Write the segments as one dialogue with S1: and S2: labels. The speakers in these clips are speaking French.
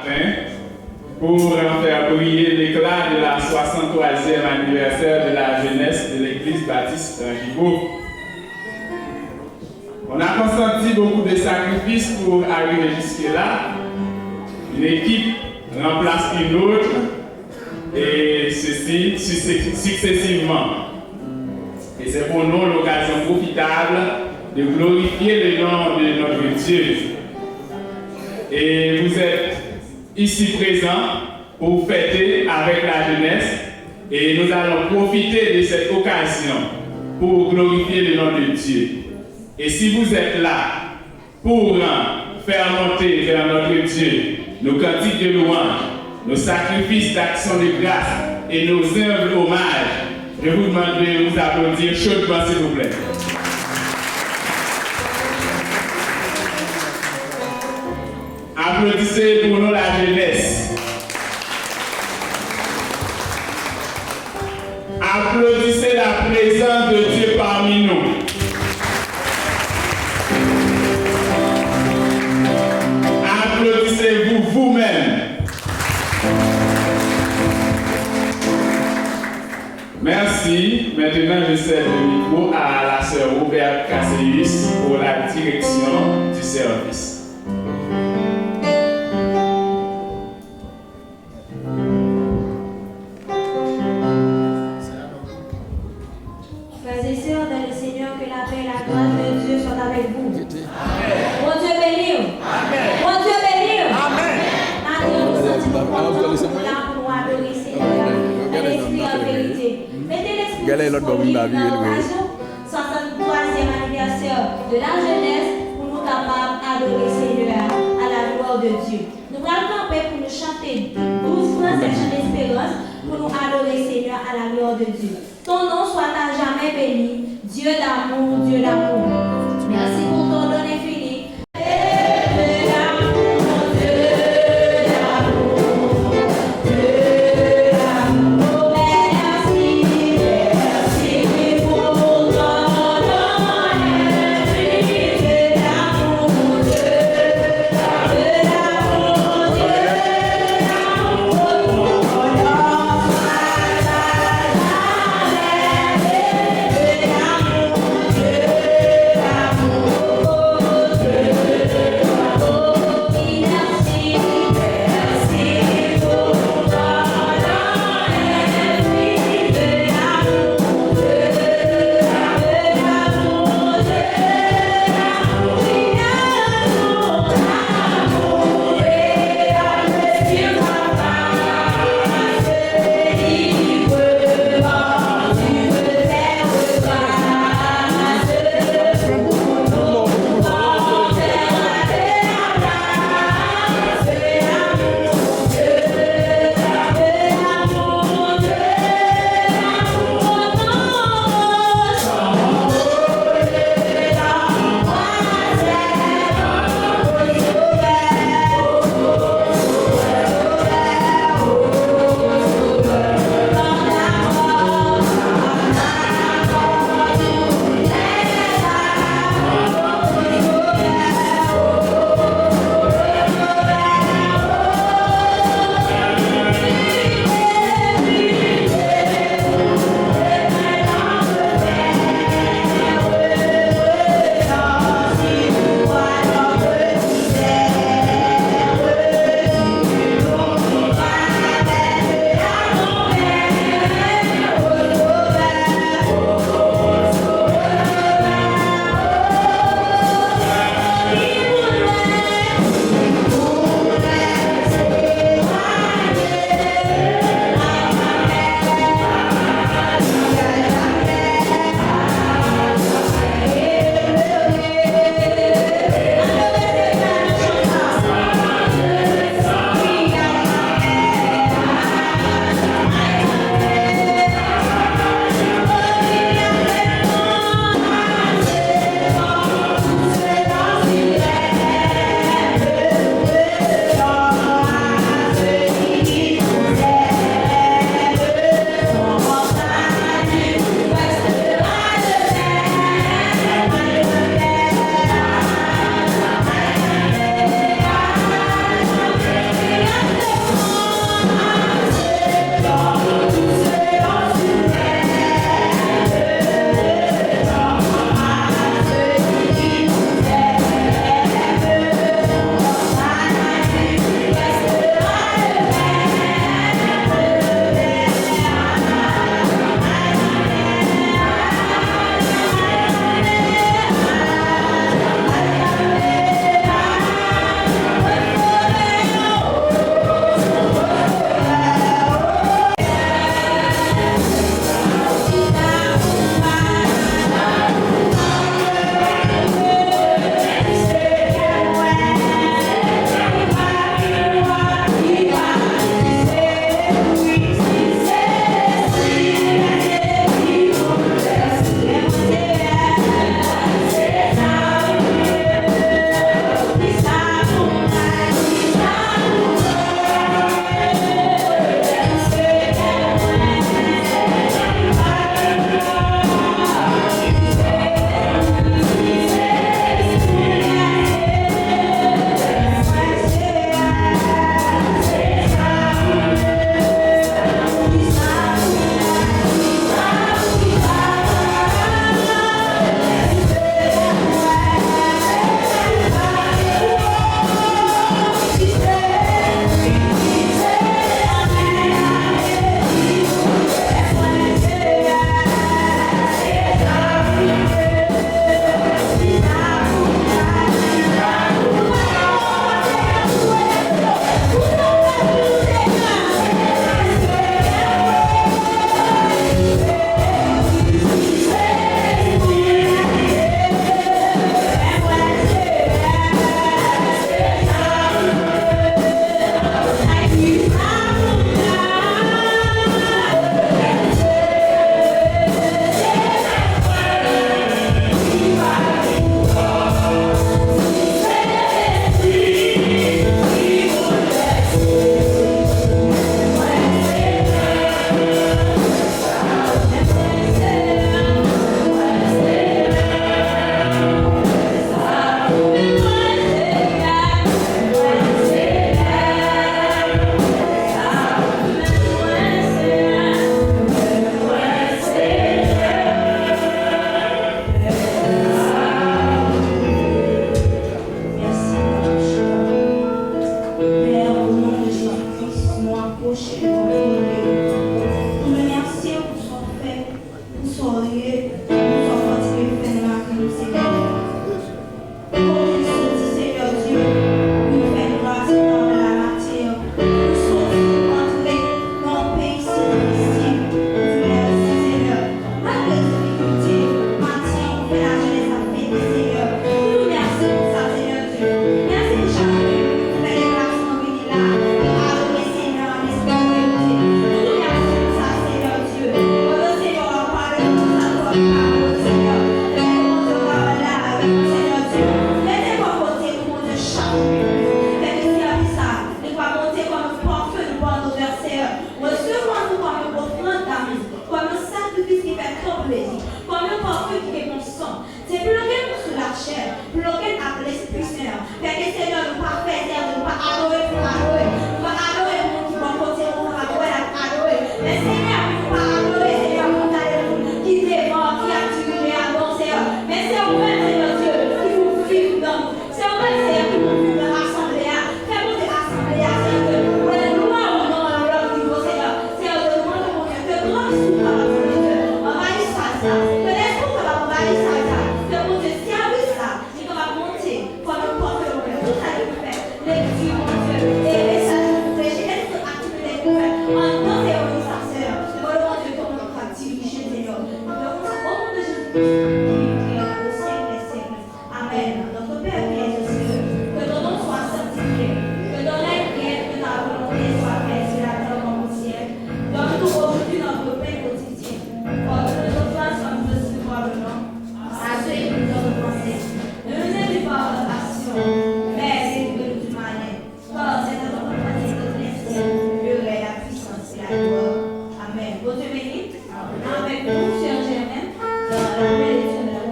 S1: matin pour faire briller l'éclat de la 63e anniversaire de la jeunesse de l'église baptiste d'Angibault. On a consenti beaucoup de sacrifices pour arriver jusque-là. Une équipe remplace une autre, et ceci successivement. Et c'est pour nous l'occasion profitable de glorifier le nom de notre Dieu. Et vous êtes ici présents pour fêter avec la jeunesse, et nous allons profiter de cette occasion pour glorifier le nom de Dieu. Et si vous êtes là pour faire monter vers notre Dieu nos cantiques de louange, nos sacrifices d'action de grâce et nos humbles hommages, je vous demande de vous applaudir chaudement, s'il vous plaît. Applaudissez pour nous la jeunesse. Applaudissez la présence de Dieu parmi nous. Applaudissez-vous vous-même. Merci. Maintenant, je cède le micro à la sœur Robert Casséus pour la direction du service.
S2: Frères et sœurs, dans le Seigneur, que la paix et la grâce de Dieu soient avec vous. Mon Dieu béni. Mon Dieu béni. Maintenant, nous sentons pour nous adorer Seigneur dans l'esprit en vérité. Mettez l'esprit disponible dans l'occasion 63e anniversaire de la jeunesse pour nous capables d'adorer Seigneur à la gloire de Dieu. Nous allons camper pour nous chanter 12 fois cette chant d'espérance pour nous adorer Seigneur à la gloire de Dieu. Ton nom soit à jamais béni, Dieu d'amour, Dieu d'amour. Merci pour ton don infini.
S3: Oh
S2: approcher de votre Dieu. Nous remercions pour son fait, pour son lieu, pour son continué fait dans la vie du Seigneur. Pour nous sortir, Seigneur Dieu, nous faire grâce dans la matière. Nous sortir entrer dans le pays si difficile. Nous merci, Seigneur. Malgré les difficultés, matière, on fait la jeunesse à fêter, Seigneur. Nous merci pour ça, Seigneur Dieu. Merci pour chacun. Fait les grâces dans le là. Adorer, Seigneur, en esprit de vérité. Nous merci pour ça, Seigneur Dieu. Pour le Seigneur, on parle de nous, ça doit parler, Seigneur. De nous, on doit là avec nous, Seigneur Dieu. Laissez-moi monter pour mon Dieu chaque minute. Faites ici à ça. Laissez-moi monter comme un parfum de bon odeur, Seigneur. Recevons-nous comme un offrande d'amour, comme un sacrifice qui fait trop plaisir, comme un parfum qui est mon sang. C'est plus lequel nous sous la chair, plus lequel à l'esprit, Seigneur. Faites que Seigneur, nous pas faire, Seigneur, nous pas adorer pour adorer. Nous pas adorer pour qui vont côté, nous pas adorer. Mais Seigneur, nous pas adorer, Seigneur, pour t'aller qui dévore, qui a tué, à bon Seigneur. Mais c'est au même, Seigneur Dieu, qui vous vive dans nous. C'est au même, Seigneur, qui vous vive dans l'assemblée. Fais-nous de l'assemblée, Seigneur. Pour les louanges au nom de leur niveau, Seigneur. Seigneur, de nous de mon Dieu, que grand sous par la volonté. On va y ça. Que l'esprit va envahir ça. Que mon Dieu, service là, il va monter comme un porte de tout ça qu'il fait. Lecture, mon Dieu, et message pour prêcher, être activité qu'il fait. En tant que ça, Seigneur. Pour le mon Dieu, comme on va diriger, Seigneur. Donc, au nom de Jésus-Christ, au siècle des siècles. Amen. Notre Père qui est aux cieux, que ton nom soit sanctifié, que ton règne vienne, que ta volonté soit faite sur la terre comme au ciel. Donne-nous aujourd'hui notre pain quotidien. Pardonne nos offenses comme nous aussi nous pardonnons à ceux qui nous ont offensés. Ne nous aide pas en tentation, mais délivre-nous du malin. Car c'est notre compagnie de l'Esprit, le règne, la puissance et la gloire. Amen. Bon Dieu béni. Avec nous, cher Germain, dans la paix éternelle.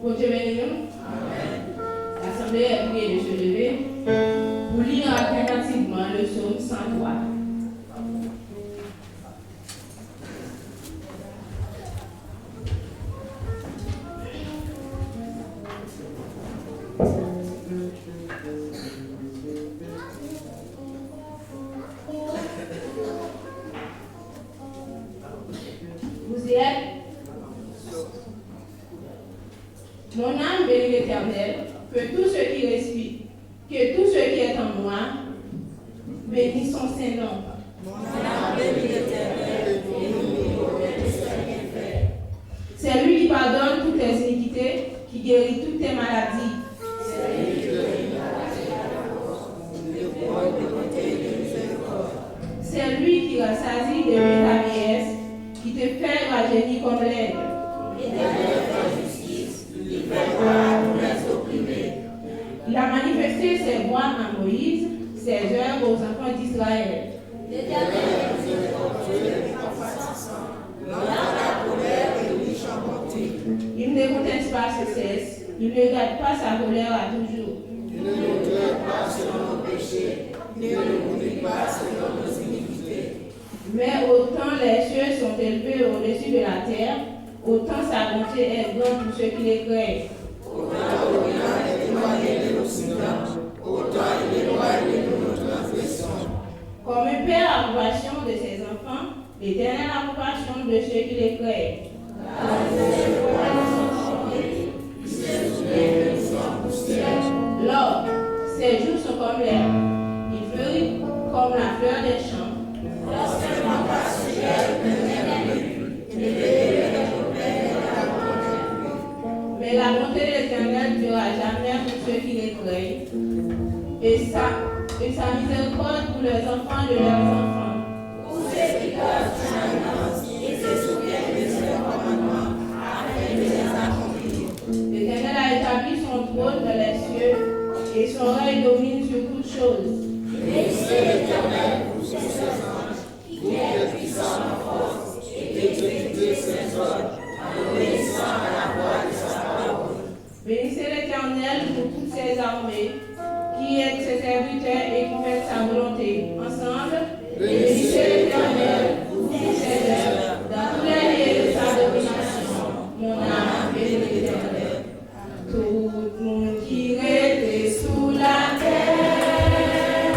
S3: Bon Dieu béni nous. L'Assemblée est priée de se lever pour lire alternativement le psaume 103. Vous y êtes? Mon âme bénit l'Éternel, que tout ce qui respire, que tout ce qui est en moi, bénisse son Saint-Nom.
S4: Mon âme bénit l'Éternel,
S3: C'est lui qui pardonne toutes tes iniquités, qui guérit toutes tes maladies.
S4: c'est lui qui donne la de côté de miséricorde.
S3: C'est lui qui rassasie de ta vieillesse, qui te fait rajeunir comme l'aigle.
S4: L'Éternel fait justice, il fait droit pour les opprimés.
S3: Il a manifesté ses voies à Moïse, ses œuvres aux enfants d'Israël.
S4: L'Éternel est miséricordieux et compatissant, lent à la colère et riche en bonté.
S3: Il ne conteste pas ses cesse, il ne garde pas sa colère à toujours.
S4: Il ne nous traite pas selon nos péchés, ne nous punit pas selon nos iniquités.
S3: Mais autant les cieux sont élevés au-dessus de la terre, autant sa bonté est grande pour ceux qui les craignent.
S4: Autant l'Orient est éloigné de l'Occident, autant il éloigne de nous nos transgressions.
S3: Comme un père a compassion de ses enfants, l'Éternel a compassion de ceux qui les craignent. L'or, ses jours sont comme l'herbe, il fleurit comme la fleur des champs. Mais la bonté de l'Éternel ne durera jamais pour ceux qui les craignent, et sa miséricorde pour les enfants de leurs enfants.
S4: Pour ceux qui gardent son alliance et se souviennent de ses commandements, afin de les accomplir.
S3: L'Éternel a établi son trône dans les cieux, et son règne domine sur toutes choses.
S4: Bénissez l'Éternel pour ses anges, qui est puissant en force, et qui exécute ses ordres, en obéissant à la voix de sa parole.
S3: Bénissez l'Éternel pour toutes ses armées, qui aide ses serviteurs et qui fait sa volonté. Ensemble, bénissez l'Éternel pour toutes ses œuvres, dans tous les lieux de sa domination. Mon âme bénit l'Éternel. Tout le monde qui est sous la terre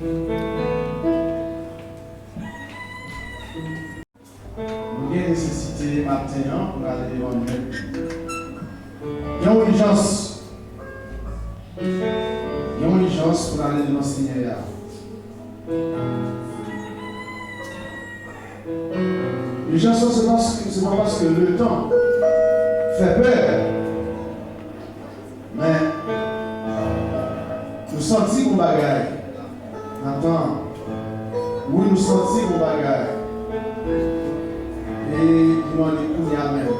S5: Nous avons nécessité matin pour aller devant nous. Il y a une urgence. Il y a une urgence pour aller devant le Seigneur. L'urgence, c'est pas parce que le temps fait peur. Mais nous sentons qu'on bagaille. Attends. Oui, nous sentons qu'on bagaille. Et nous en écoutons même.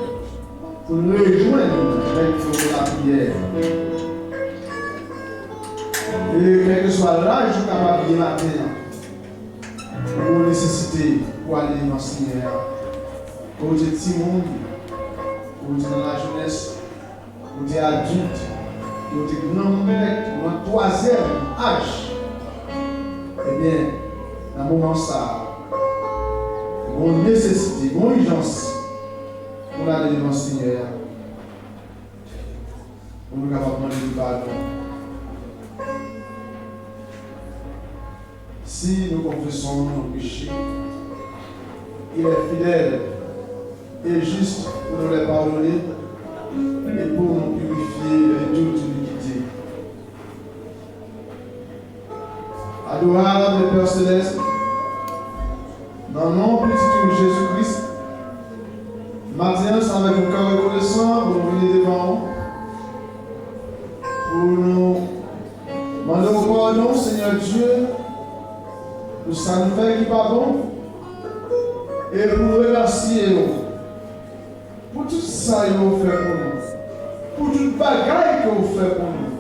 S5: Pour nous rejoindre avec la prière. Et quel que soit l'âge, nous sommes capables de matin. Pour nécessiter pour aller dans le Seigneur. Pour être petit monde, pour être dans la jeunesse, pour être adulte, pour être grand monde, pour un troisième âge. Eh bien, dans ce moment ça, il y a une nécessité, une urgence pour aller devant le Seigneur. Pour nous capables de demander du pardon. Si nous confessons nos péchés, il est fidèle et juste pour nous les pardonner et pour nous purifier de toute iniquité. Adorable Père Céleste, dans le nom petit de Jésus-Christ, maintenant, c'est avec un cœur reconnaissant pour nous venir devant nous, pour nous demander au pardon, Seigneur Dieu, pour ça nous fait qui pas bon, et pour remercier pour tout ça que vous faites pour nous, pour toute bagaille que vous faites pour nous.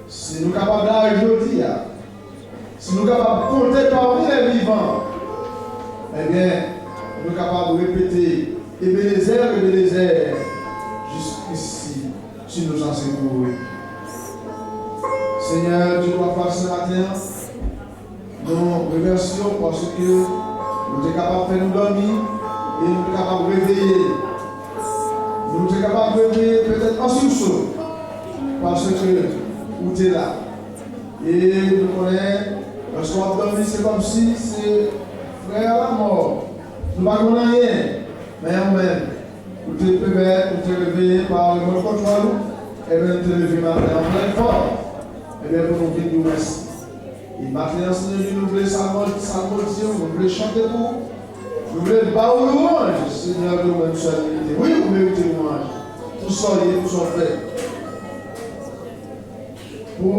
S5: Si nous sommes capables d'aller aujourd'hui, si nous sommes capables de compter parmi les vivants, eh bien, nous sommes capables de répéter Ebenezer, jusqu'ici, tu nous en secours. Seigneur, tu dois faire ce matin. Nous remercions parce que nous sommes capables de faire nous dormir et nous sommes capables de réveiller. Nous sommes capables de réveiller peut-être en sursaut parce que vous êtes là. Et nous connaissons, lorsqu'on a dormi, c'est comme si c'est frère à la mort. Nous ne connaissons rien, mais en même, vous êtes préparé, vous êtes réveillé par le mot contrôle, et bien nous sommes levés matin en pleine forme. Et bien pour nous dire nous merci. Et maintenant, Seigneur, nous voulons s'amortir, nous voulons chanter pour vous. Nous voulons battre louange, Seigneur, nous voulons nous oui, vous méritez louange. Tout ça, tout ça fait.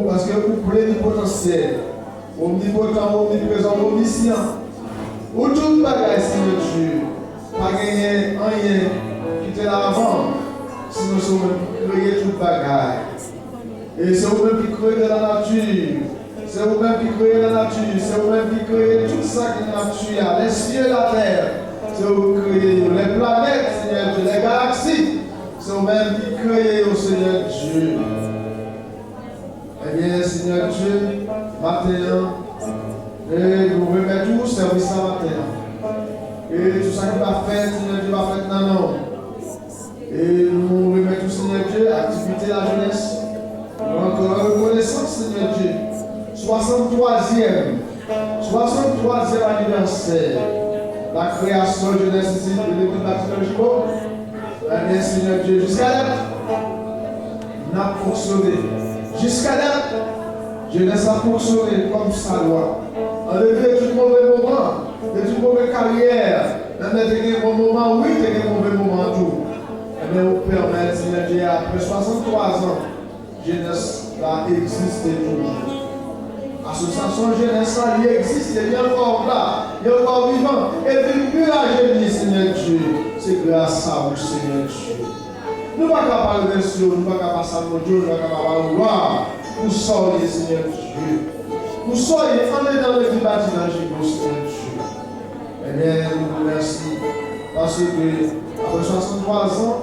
S5: Parce que vous plénipotentiel, omnipotent, omniprésent, omniscient. Ou tout bagaille, Seigneur Dieu, pas gagner rien qui était là avant, sinon c'est vous-même qui créez toute bagaille. Et c'est vous-même qui créez de la nature. C'est vous-même qui créez la nature, c'est vous-même qui créez tout ça qui est nature, les cieux et la terre. C'est vous qui créez les planètes, Seigneur Dieu, les galaxies. C'est vous-même qui créez au Seigneur Dieu. Eh bien, Seigneur Dieu, matin, et nous remettons tout service à matin. Et tout ça qui va faire, Seigneur Dieu, va faire maintenant. Et nous remettons, Seigneur Dieu, activité de la jeunesse. Encore reconnaissance, Seigneur Dieu. 63e anniversaire, la création jeunesse ici de l'équipe baptismale Jibo. Eh bien, Seigneur Dieu, jusqu'à date, n'a fonctionné. Jusqu'à date, jeunesse a fonctionné comme ça doit. En effet, tout mauvais moment, de toute mauvaise carrière, même des bons moments, oui, des mauvais moments tout. Eh bien, vous permettez, Seigneur Dieu, après 63 ans, jeunesse va exister toujours. L'association jeunesse, il existe, il est encore là, il est encore vivant. Et puis, plus à génie, Seigneur Dieu, c'est grâce à vous, Seigneur Dieu. Nous ne sommes pas capables de sur, nous ne sommes pas capables de savoir Dieu, nous ne sommes pas capables de voir. Nous soyez, Seigneur Dieu. Nous soyez, on est dans le débat de Seigneur Dieu. Eh bien, nous vous remercions parce que, après 63 ans,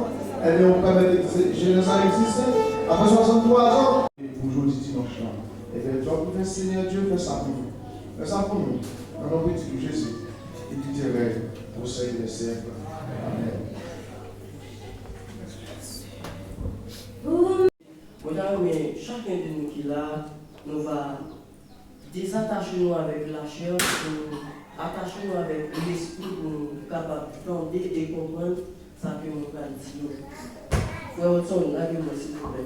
S5: eh bien, on permet que jeunesse a existé. Après 63 ans, et aujourd'hui, dimanche là. Et bien, toi, pour faire Seigneur Dieu, fais ça pour nous. Fais ça pour nous. Dans le nom de Jésus. Et qui te règne au siècle des siècles. Amen.
S6: Mais chacun de nous qui est là, nous va Désattachez-nous avec la chair, attachez-nous avec l'esprit pour nous capables d'entendre et comprendre ce que nous allons dire. Frère Hudson, lâchez-moi s'il vous plaît.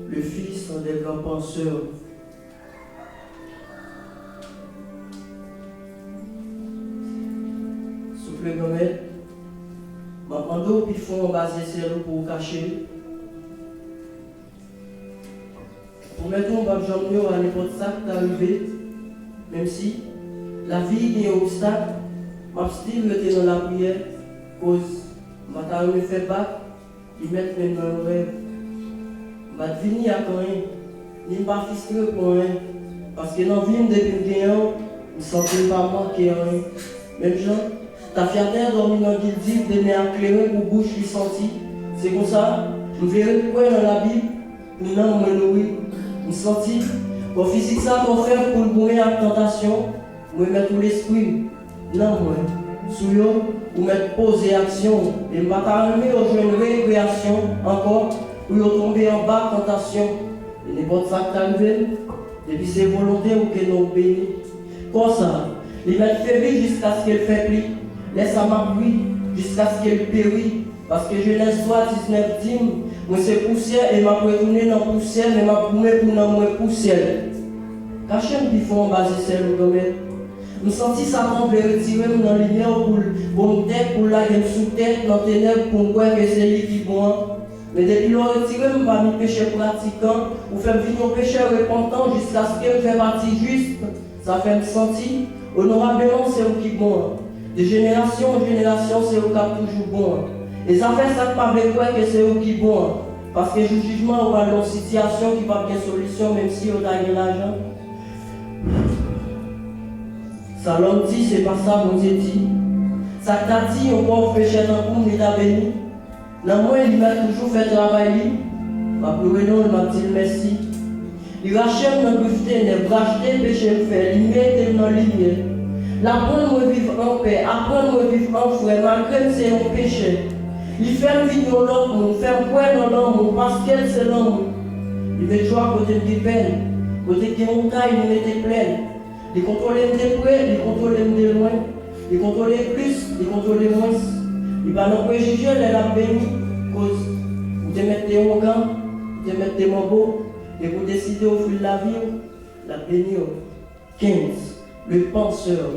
S6: Le fils des grands penseurs. Souffle gommette. Ma pando puis fond basé sur pour cacher. Pour mettre un bab jambe à n'importe ça qui arrivé, même si la vie est un obstacle, ma style me dans la prière, cause ma taille me fait battre, il met mes dans le rêve. Ma vie à rien, ni pas frustré pour rien, parce que dans la vie depuis le gagnant, je ne sentais pas manquer rien. Même gens, ta fierté dormi dans le guildi, de nez éclairé pour bouche lui senti. C'est comme ça, je verrai quoi dans la Bible, nous n'en me nourrir. Je senti, pour physique ça, pour faire pour le bourrer à la tentation, je mettre tout l'esprit. Non, moi, sous yo, ou mettre pause et action, et je ne vais pas rejoindre une récréation encore, pour tomber en bas tentation. Et n'importe ça qui t'arrive, depuis c'est volonté ou que nous bénis. Comme ça, il va être faible jusqu'à ce qu'elle faiblit. Laisse à ma pluie jusqu'à ce qu'elle périt. Parce que Genèse 3, 19 dit, moi c'est poussière et m'a retourné dans la poussière, mais m'a promis pour dans moi poussière. Cachez un bifon basé sur le domaine. Je senti ça tomber retirer dans la lumière pour me tête, pour la gueule sous tête, dans les ténèbres, pour me voir que c'est lui qui bon. Mais depuis l'on retiré, je ne vais pas me péché pratiquant, ou faire vivre mon péché repentant jusqu'à ce que je fasse partie juste. Ça fait me sentir, honorablement c'est vous qui bon. De génération en génération, c'est vous qui êtes toujours bon. Et ça fait ça que pas avec quoi que c'est vous qui bon. Parce que le jugement, on va dans une situation qui n'a pas de solution, même si on a gagné l'argent. Ça l'homme dit, c'est pas ça, mon Dieu dit. Ça t'a dit, on va pécher dans le coup, il t'a béni. Dans moi, il m'a toujours fait travail. Ma pleuré non, il m'a dit merci. Il rachète dans le buffet, il racheté le péché le fait, il met dans la lumière. L'apprendre à vivre en paix, apprendre à vivre en frère, malgré que c'est un péché. Il fait vivre dans l'autre monde, il fait point dans l'homme, parce qu'elle c'est l'homme. Il met joie côté de peine, côté de montagne, il met pleine. Il contrôle de près, il contrôle de loin. Il contrôle plus, il contrôle moins. Il va nous préjuger, il a béni, cause vous te mettez des organes, vous te mettez des mambeaux, et vous décidez au fil de la vie, la béni. 15. Le penseur.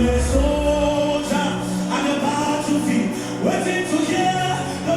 S4: am a soldier, I'm about to be waiting to hear the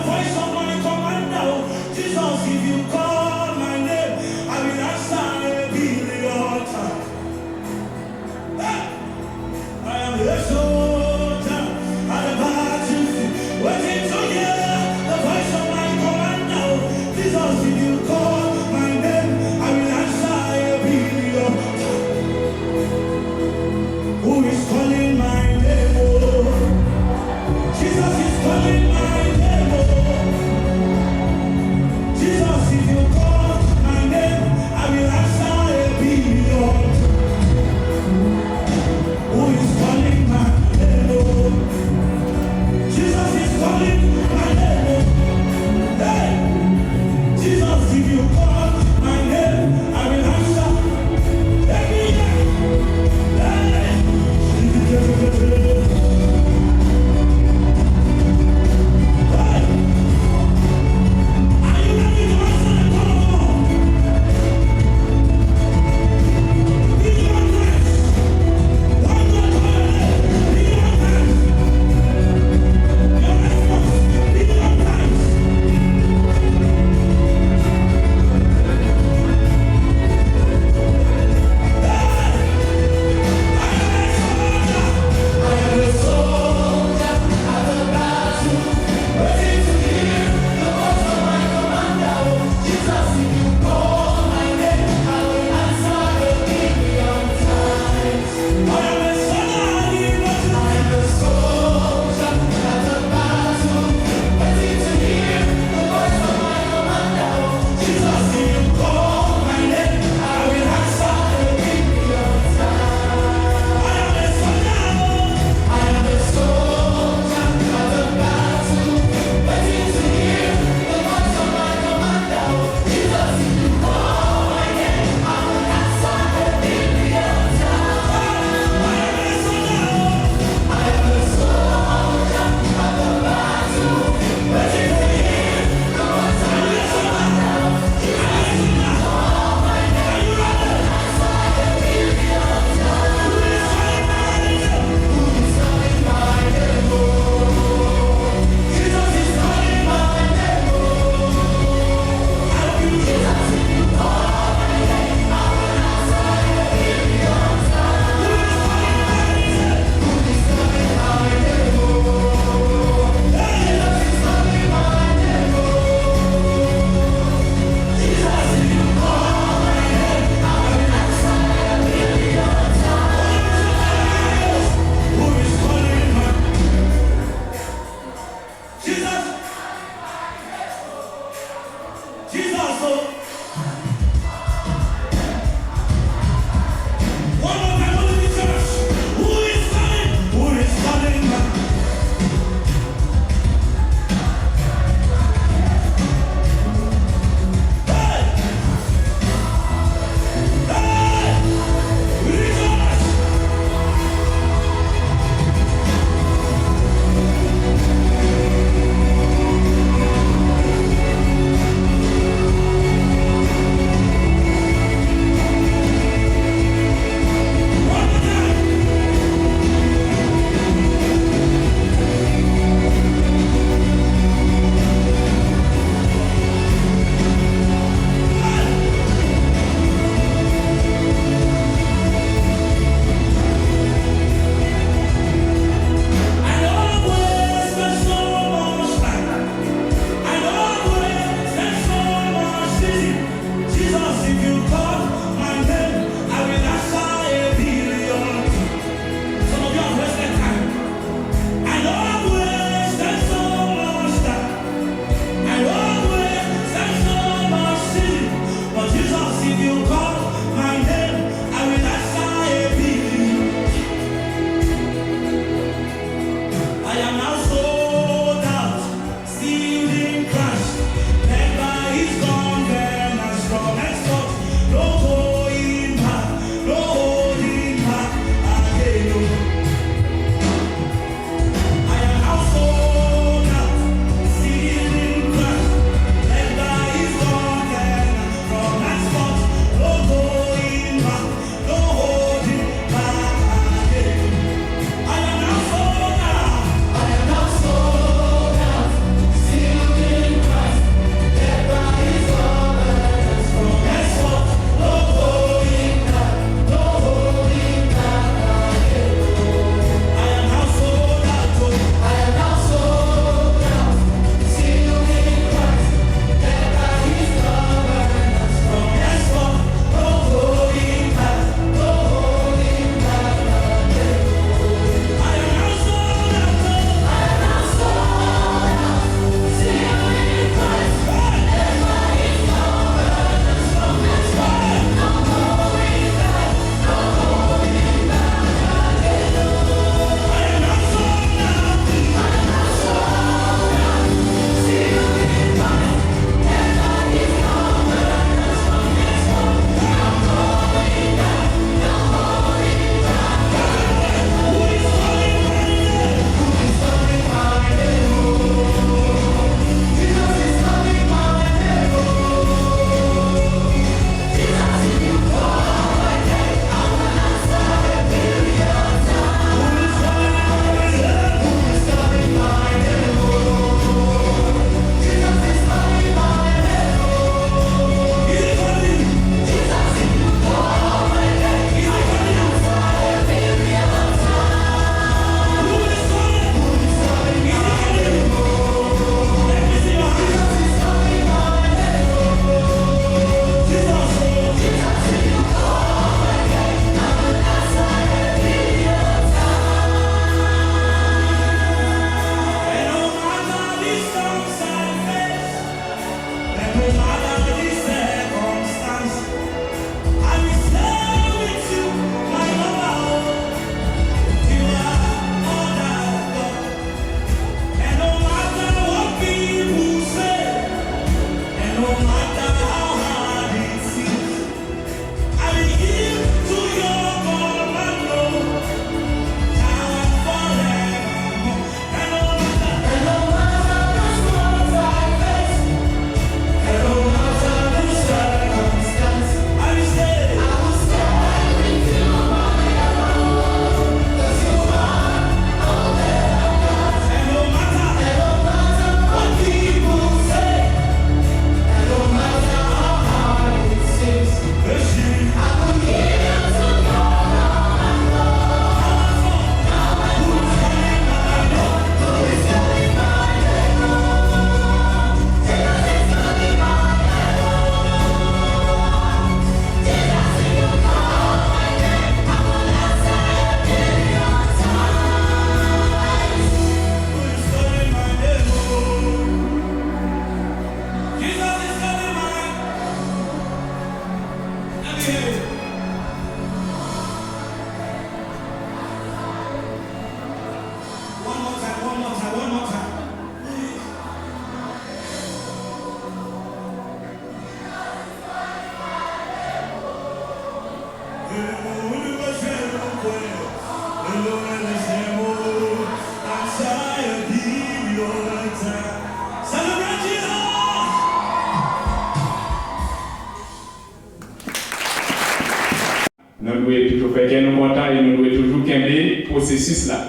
S1: fait que nous sommes contents et nous devons toujours aimer le processus là.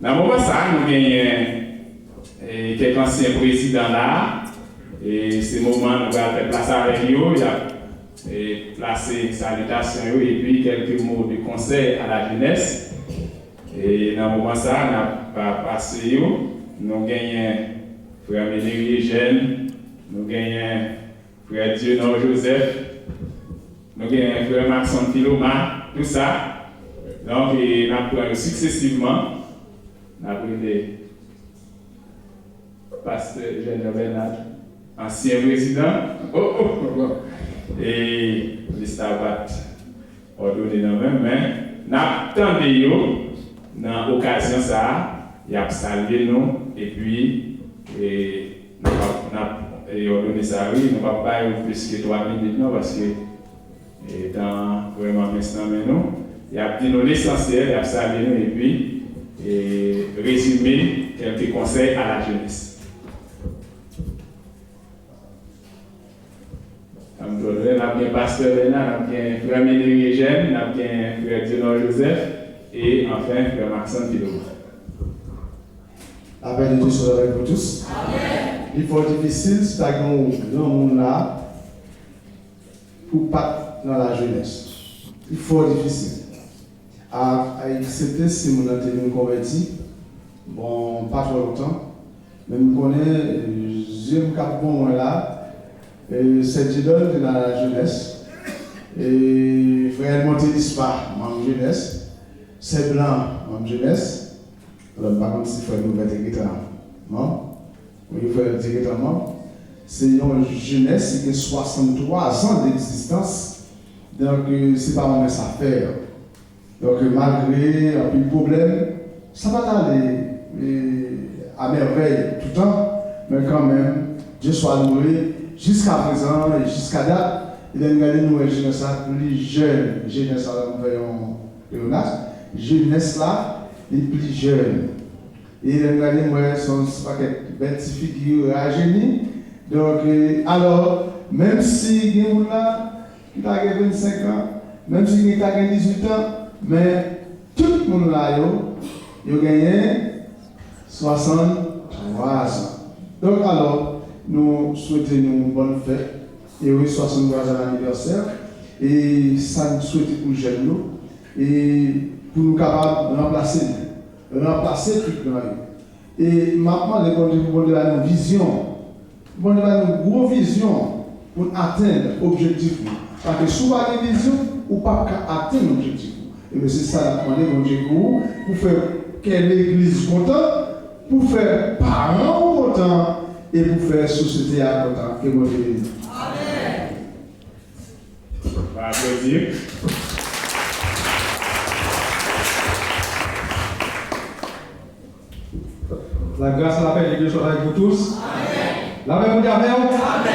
S1: Dans le moment ça, nous avons quelques anciens présidents là, et ces moments nous allons faire place avec eux, il y a placé salutations et puis quelques mots de conseil à la jeunesse. Et dans le moment ça, nous avons passé, nous avons frère Ménéry Eugène, nous avons frère Dieudonné Joseph, nous avons frère Maxime Philoma, tout ça. Donc, nous avons successivement, nous avons pris pasteur Jean Bernard, ancien président, et les Stabat ordonné dans la même main. Nous avons dans l'occasion ça, il a salué nous, et puis, nous avons ordonné ça, oui, nous ne pouvons pas plus que 3 minutes, non, parce que dans vraiment l'instant maintenant, il a dit nous l'essentiel, il a salué nous, et puis, résumer quelques conseils à la jeunesse. Nous avons bien pasteur Léna, nous avons frère Ménéry Eugène, nous avons frère Dieudonné Joseph, et enfin frère Maxime Philoma.
S5: La paix de Dieu soit avec vous tous.
S2: Amen.
S5: Il faut difficile, c'est dans le monde là, pour pas dans la jeunesse. Il faut difficile. À accepter si mon entendez converti, bon, pas trop longtemps, mais je connais, j'aime cap bon là, c'est idole dans la jeunesse. Et frère Montélispa, en jeunesse, c'est blanc en jeunesse. Alors, par contre, si il faut nous mettre directement, il faut le directement, c'est une jeunesse qui a 63 ans d'existence, donc c'est pas mon affaire. Donc, malgré un peu de problème, ça va aller à merveille tout le temps, mais quand même, Dieu soit loué jusqu'à présent et jusqu'à date. Il a regardé nous, jeunesse plus jeune, jeunesse là, nous voyons, jeunesse là, les plus jeunes. Et il a regardé moi, son petit figure rajeuni. Donc, alors, même si il y a 25 ans, même si il y a 18 ans, mais tout le monde là, il a gagné 63 ans. Donc, alors, nous souhaitons une bonne fête. Et oui, 63 ans d'anniversaire. Et ça nous souhaite pour les jeunes. Et pour nous capables de remplacer tout le monde. Et maintenant, les gens nous une vision. Nous avons une grosse vision pour atteindre l'objectif. Parce que si vous avez une vision, vous ne pouvez pas atteindre l'objectif. Et c'est ça qu'on demande pour faire quelle église contente, pour faire parents contents et pour faire société contente. Que moi je dis.
S2: Amen.
S1: On va applaudir.
S7: La grâce et la paix de Dieu soient avec vous tous.
S2: Amen.
S7: La paix vous dit Amen.
S2: Amen.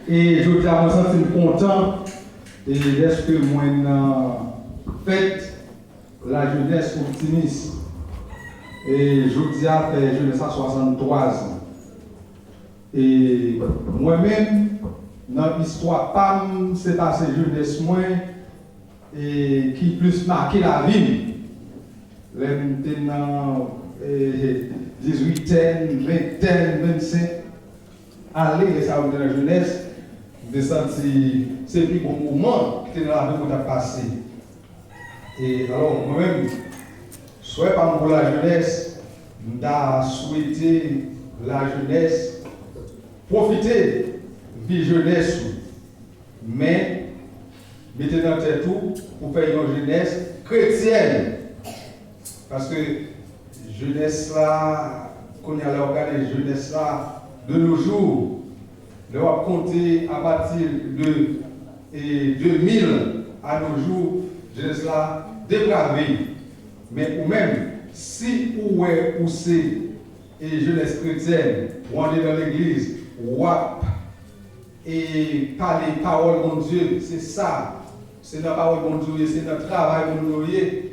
S7: Et je vous me sentir content et d'être moi fête la jeunesse optimiste. Et je vous dis à faire jeunesse à 63 ans. Et moi-même, dans l'histoire, pas c'est passé jeunesse moins et qui plus marqué la vie. Les maintenant 18e, 20e, 25, aller les salons de la jeunesse, de sentir c'est plus bon moment qui était dans la vie qu'on a passé. Et alors, moi-même, soit par pour la jeunesse, j'ai souhaité la jeunesse profiter de la jeunesse, mais mettez dans tête tout pour faire une jeunesse chrétienne. Parce que jeunesse là, qu'on y a l'organe jeunesse là, de nos jours, on va compter à partir de 2000 à nos jours, jeunesse là, dépravée. Mais ou même, si vous êtes poussé et jeunesse chrétienne, ou on est dans l'église, wap, et parler parole de Dieu, c'est ça. C'est la parole de Dieu, c'est notre travail de Dieu.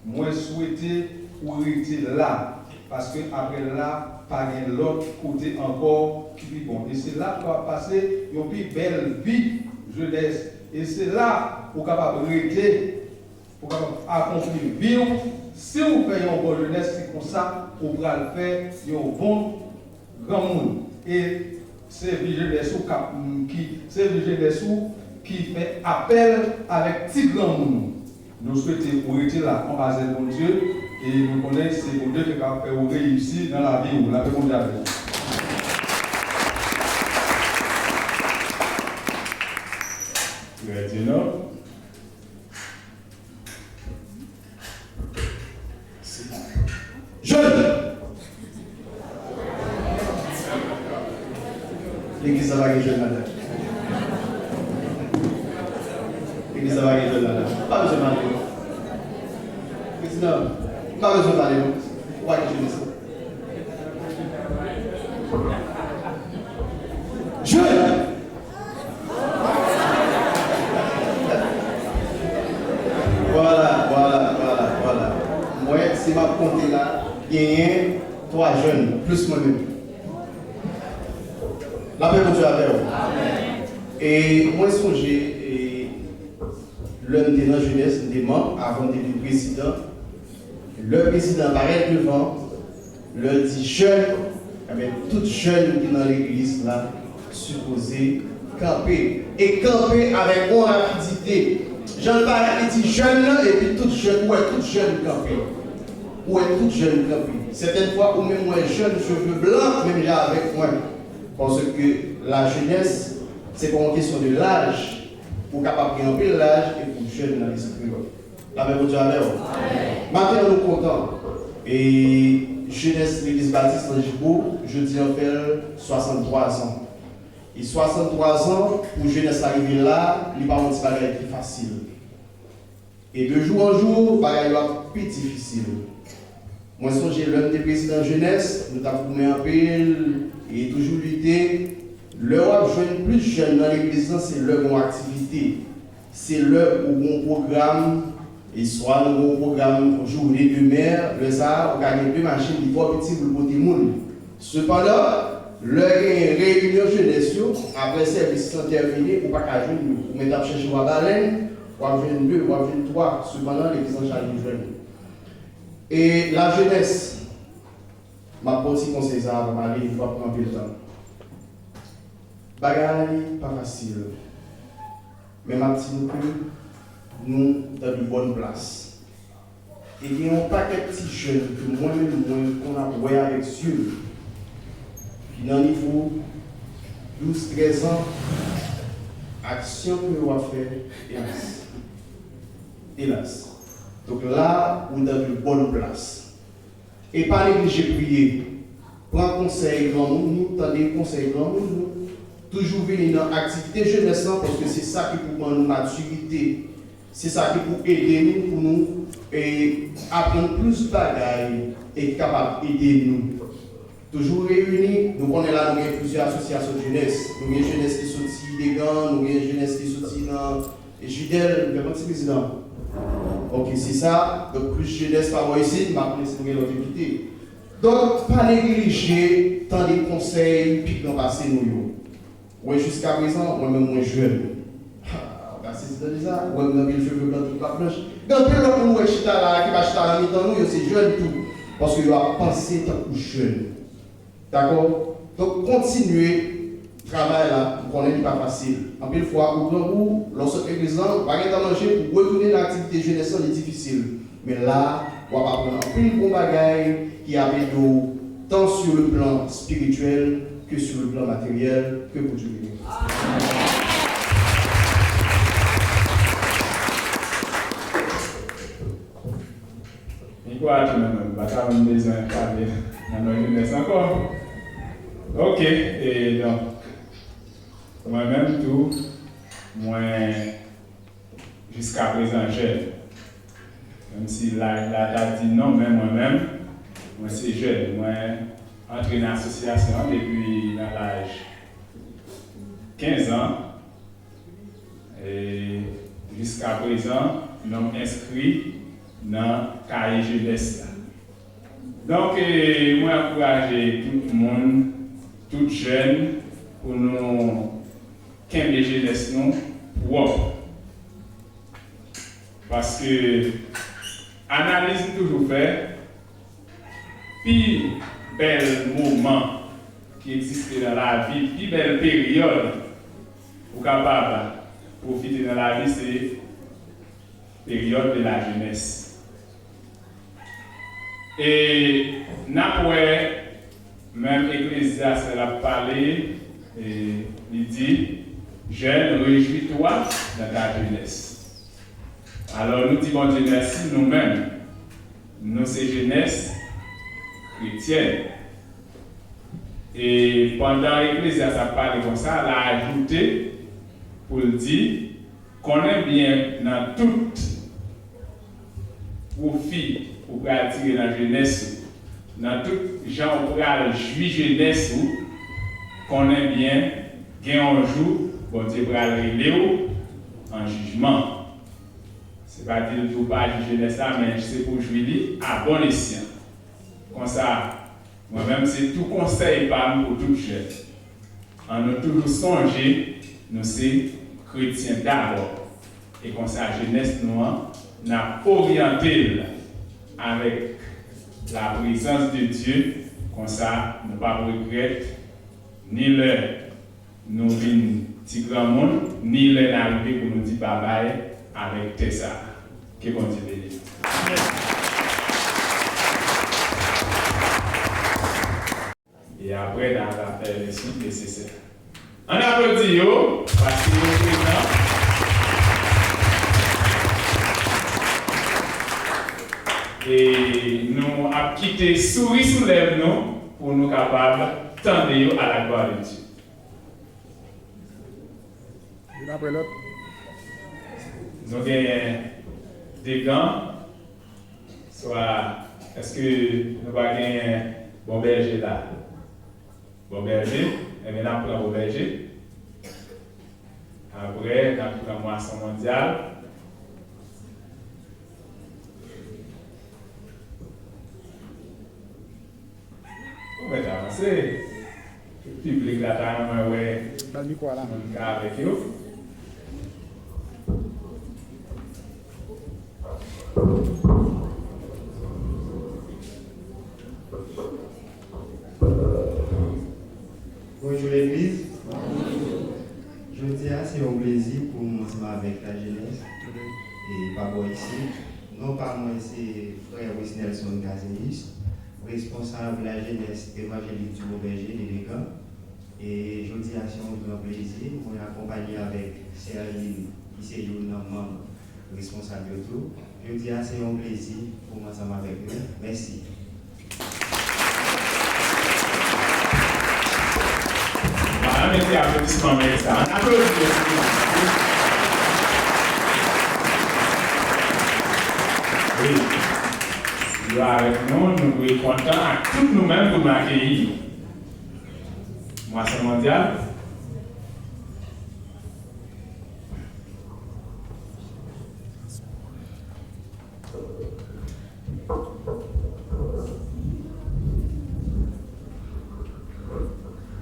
S7: Moi, souhaiter ou rester là. Parce que après là, pas l'autre côté encore qui est bon. Et c'est là qu'on va passer une plus belle vie jeunesse. Et c'est là qu'on est capable de rester pour accomplir vie. Si vous faites une bonne jeunesse, c'est comme ça, vous pouvez faire un bon grand monde. Et c'est jeunesse qui fait appel avec petit grand monde. Nous souhaitons pour être là en base de mon Dieu et nous connaissons c'est mon Dieu qui va faire réussir dans la vie ou la vie mondiale.
S5: L'église va gagner jeune madame. L'église va gagner jeune madame. Pas besoin de parler. Président, pas besoin de parler. On va gagner jeune. Jeune! Voilà. Moi, si ma compte là, il y a 3 jeunes, plus moi-même. La paix pour Dieu avec vous. Et moi, je songe, l'homme de la jeunesse, des membres, avant d'être président, le président paraît devant, le dit jeune, avec toute jeune qui est dans l'église là, supposé camper. Et camper avec bonne rapidité. Jean Barret dit jeune et puis toute jeune, ou est toute jeune camper. Ou est toute jeune camper. Certaines fois, ou même moi jeune, cheveux blancs, même là avec moi. Parce que la jeunesse, c'est pour une question de l'âge, pour capable de prendre l'âge et pour jeune dans l'esprit. La même chose avec vous. Maintenant, nous sommes contents. Et jeunesse, l'église baptiste Angibo, je dis en fait 63 ans. Et 63 ans, pour jeunesse arriver là, il n'y a pas un petit bagage qui est facile. Et de jour en jour, bagage est plus difficile. Moi, j'ai l'un des présidents jeunesse, nous avons formé un peu et toujours lutter. L'Europe jeune plus jeune dans l'église, c'est leur activité. C'est leur bon programme. Et soit un bon programme journée de mer, le ça, on gagne 2 machines qui vont petit pour le côté monde. Cependant, leur réunion jeunesse, après service terminé, on ne peut pas jouer. On met à chercher la baleine, on va jouer 2, on va jouer 3. Cependant, l'église en charge jeune. Et la jeunesse, ma petite conseil ça va parler, il faut prendre le temps. Bagarre pas facile. Mais ma petite nous dans une bonne place. Et il y a un paquet de petits jeunes que moi-même qu'on a voyé avec Dieu. Puis dans le niveau 12-13 ans, action que nous avons fait, hélas. Donc là, on est dans une bonne place. Et pas négliger prier. Prendre conseil grand monde, nous tendez conseil grand monde, toujours venir dans l'activité jeunesse parce que c'est ça qui pour prendre maturité. C'est ça qui pour aider nous, pour nous et apprendre plus de bagailles et capable d'aider nous. Toujours réunis, nous on est là, nous avons plusieurs associations de jeunesse. Nous avons jeunesse qui sortit des gants, nous avons jeunesse qui sortit dans Judel, nous avons un petit président. Ok, c'est ça. Donc, plus jeunesse par moi ici, je vais laisser nous l'activité. Donc, pas négliger tant de conseils puis dans le passé nous. Oui, jusqu'à présent, moi-même, moi jeune. C'est ça, moi, je suis cheveux blancs toute la planche. Quand on voit chita là, qui va chita là, nous, c'est jeune tout. Parce qu'il doit penser tant que jeune. D'accord? Donc, continuez le travail là, pour qu'on ait pas facile. En plus, fois, au grand bout, lorsque l'église, on va manger pour retourner l'activité jeunesse, c'est difficile. Mais là, on va apprendre un peu de bon bagaille qui a d'eau, tant sur le plan spirituel que sur le plan matériel, que pour Dieu.
S1: Quoi, tu n'as pas besoin de parler dans nos jeunesse encore. Ok, et donc, moi-même, tout, moi, jusqu'à présent, jeune. Même si la date dit non, mais moi-même, moi, c'est jeune. Moi, entré dans l'association depuis dans l'âge 15 ans. Et jusqu'à présent, nous sommes inscrits dans le cahier jeunesse. Donc, moi, encourager tout le monde, tout jeune, pour nous, qu'aimer jeunesse, nous, wow. Parce que analyse toujours fait, puis bel moment qui existe dans la vie, puis belle période pour capable profiter dans la vie, c'est période de la jeunesse. Et n'après même Ecclésiaste a parlé et il dit jeune, réjouis-toi dans ta jeunesse. Alors nous disons Dieu merci nous-mêmes, nous c'est jeunesse chrétienne. Et pendant l'Ecclésiaste a parlé comme ça, elle a ajouté pour le dire qu'on aime bien dans tout profit pour attirer la jeunesse, dans tout genre pour jouir jeunesse, qu'on aime bien, qu'il un jour, bon Dieu va arriver en jugement. Ce n'est pas dire que vous pas de jeunesse là, mais c'est pour jouir à bon escient. Comme ça, moi-même, c'est tout conseil par pour tout jeune. En nous toujours songer, nous sommes chrétiens d'abord. Et comme ça, la jeunesse noire n'a orienté avec la présence de Dieu. Comme ça, nous ne pas regretter ni le nous venons petit grand monde, ni le n'arriver pour nous dire bye bye avec Tessa. Que bon Dieu bénisse. Et après, dans la faire les suites nécessaires. On applaudit parce qu'il est présent. Et nous avons quitté souris sous lèvres nous pour nous capables de tendre à la gloire de Dieu. Nous avons des gants. Soit, est-ce que nous avons un bon berger là? Bon berger, et maintenant pour un bon berger. Après, dans la moisson mondiale. On va avancer. Le public là, ouais. Avec vous.
S8: Bonjour l'église. Je dis c'est un plaisir pour moi avec la jeunesse et pas moi ici. Non pas moi, c'est frère Nelson Gazéus, responsable de la jeunesse évangélique du Beauberger de l'École. Et je dis c'est un grand plaisir. On est accompagné avec Serline, qui est un membre responsable de tout. Je dis c'est un plaisir pour moi avec eux. Merci.
S1: Mettez applaudissements avec ça. On applaudit. Oui. Nous avec nous, nous sommes contents à tous nous-mêmes pour nous accueillir. Moisson mondiale.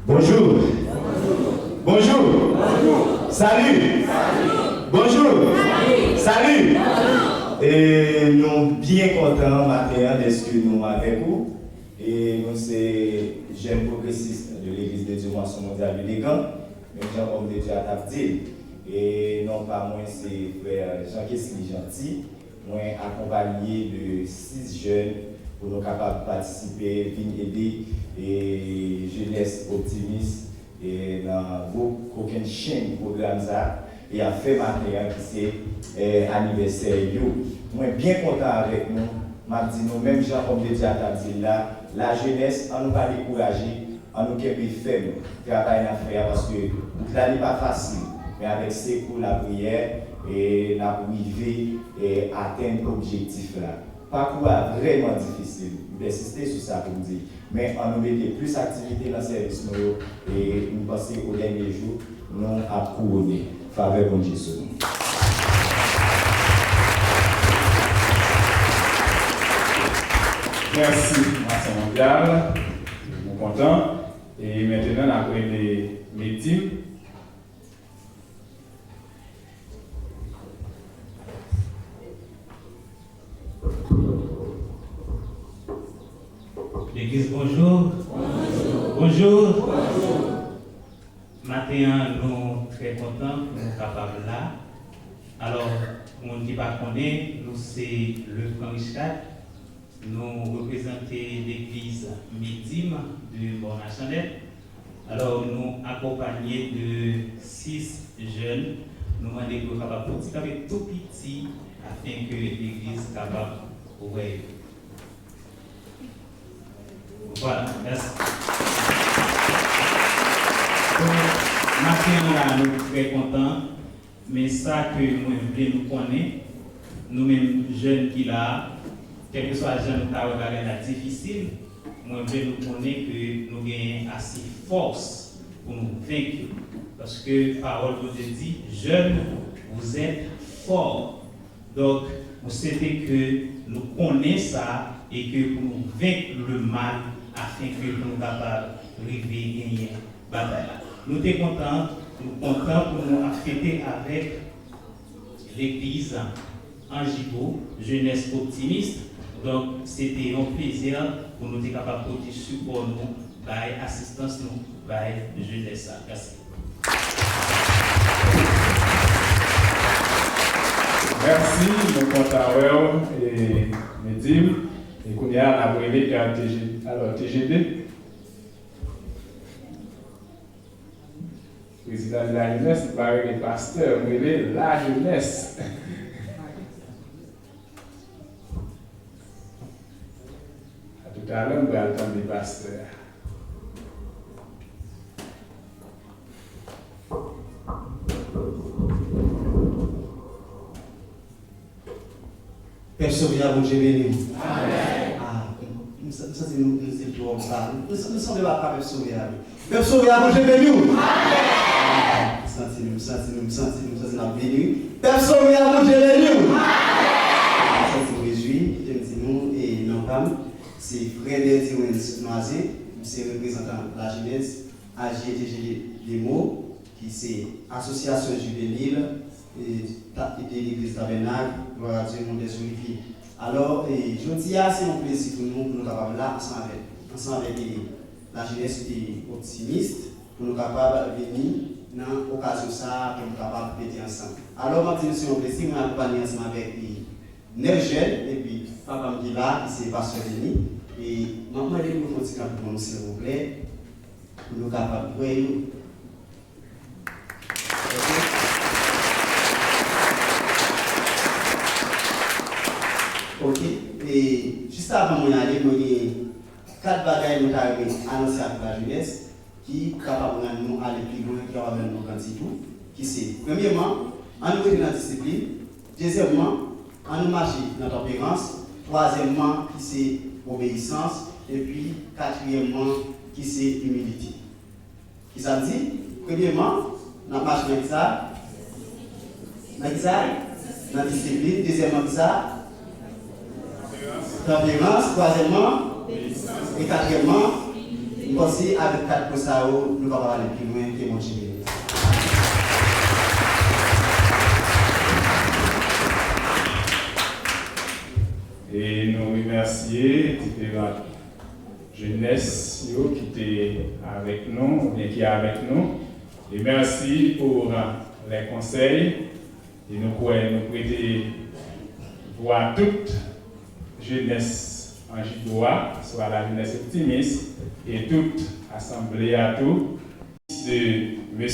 S8: Bonjour. Bonjour. Salut. Bonjour. Salut. Et nous sommes bien contents matin de ce que nous avons avec vous. Et nous sommes jeunes progressistes de l'Église de Dieu Moisson mondiale de Légan, même Jean-Homme de Dieu à Tapdil. Et non pas moins, c'est frère Jean-Kesli Gentil, moi accompagné de 6 jeunes pour nous capables de participer, venir aider et jeunesse optimiste et dans aucune chaîne programme ça et à faire matériel qui c'est anniversaire yo. Moi bien content avec nous. M'a dit nous même gens comme de dire là la jeunesse on nous pas décourager, on nous qu'est ferme travail à faire parce que là n'est pas facile mais avec ces cours la prière et la arriver et atteindre l'objectif là. Parcours vraiment difficile. Je vais insister sur ça pour vous dire. Mais on nous mettait plus d'activités dans le service et nous pensons qu'au dernier jour, nous avons couronné. Faveur bon Dieu sur nous.
S1: Merci, Moisson mondiale. Nous sommes contents. Et maintenant, après les médecines.
S9: Maintenant, nous sommes très contents de nous capables là. Alors, on ne dit pas qu'on est, nous c'est le Camp Richard. Nous représentons l'église médime de Bornachandel. Alors, nous accompagnés de 6 jeunes, nous demandons de capable de tout petit afin que l'église soit capable de voir. Voilà, merci. Maintenant, nous sommes très contents, mais ça que nous voulons nous connaître, nous-mêmes jeunes qui là, quel que soit le jeune qui a regardé difficile, nous voulons nous connaître que nous avons assez de force pour nous vaincre. Parce que la parole vous dit, jeunes, vous êtes forts. Donc, vous savez que nous connaissons ça et que pour nous vaincre le mal, afin que nous soyons capables de gagner la bataille. Nous sommes contents pour nous fêter avec l'église Angibo, jeunesse optimiste. Donc, c'était un plaisir pour nous être capables de support nous, by assistance nous, by jeunesse. Merci.
S1: Merci, mon comptable et Médim. Et qu'on y a abrévé RTG. Alors, TGD. Président de la jeunesse, il paraît que le pasteur, mais la jeunesse. Tout à l'heure, on va attendre les pasteurs.
S10: Père Sauveur, bon Dieu béni. Amen. Nous sommes trop ça. Nous sommes pas Père Sauveur. Père Sauveur, bon Dieu béni. Amen. Nous sommes bénis. Père Sauveur, bon Dieu béni. Amen. Nous réjouis, nous et non pas. C'est Frédéric Noisé, c'est représentant de la jeunesse, AGTG des mots, qui c'est Association juvénile et de l'Église Tabernacle, gloire à Dieu, mon Dieu, glorifié. Alors, je dis, c'est un plaisir pour nous capables là, ensemble avec la jeunesse optimiste, pour nous capables de venir dans l'occasion ça, pour nous capables de péter ensemble. Alors, ma petite, c'est un plaisir, nous accompagnons ensemble avec 9 jeunes, et puis papa me dit là, c'est Pasteur Denis. Et maintenant, il nous faut dire pour nous, s'il vous plaît, pour nous capables de voir. Ok. Et juste avant de aller, nous avons 4 bagages que nous avons annoncés avec la jeunesse qui sont capables de nous aller plus loin, qui ont nos candidats. Qui c'est, premièrement, en nous dans la discipline. Deuxièmement, en nous marcher dans la tempérance. Troisièmement, qui c'est obéissance. Et puis, quatrièmement, qui c'est humilité. Qui ça veut dire? Premièrement, dans la marche avec ça. Dans la discipline. Deuxièmement, ça. Tempérance. Troisièmement. Et quatrièmement, nous aussi avec 4 postes, nous allons aller plus loin que mon chien.
S1: Et nous remercier différentes jeunesse qui étaient avec nous, ou bien qui est avec nous. Et merci pour les conseils. Et nous pouvons prêter voir toute jeunesse en Gibois, soit la jeunesse optimiste, et toute assemblée à tout, de M.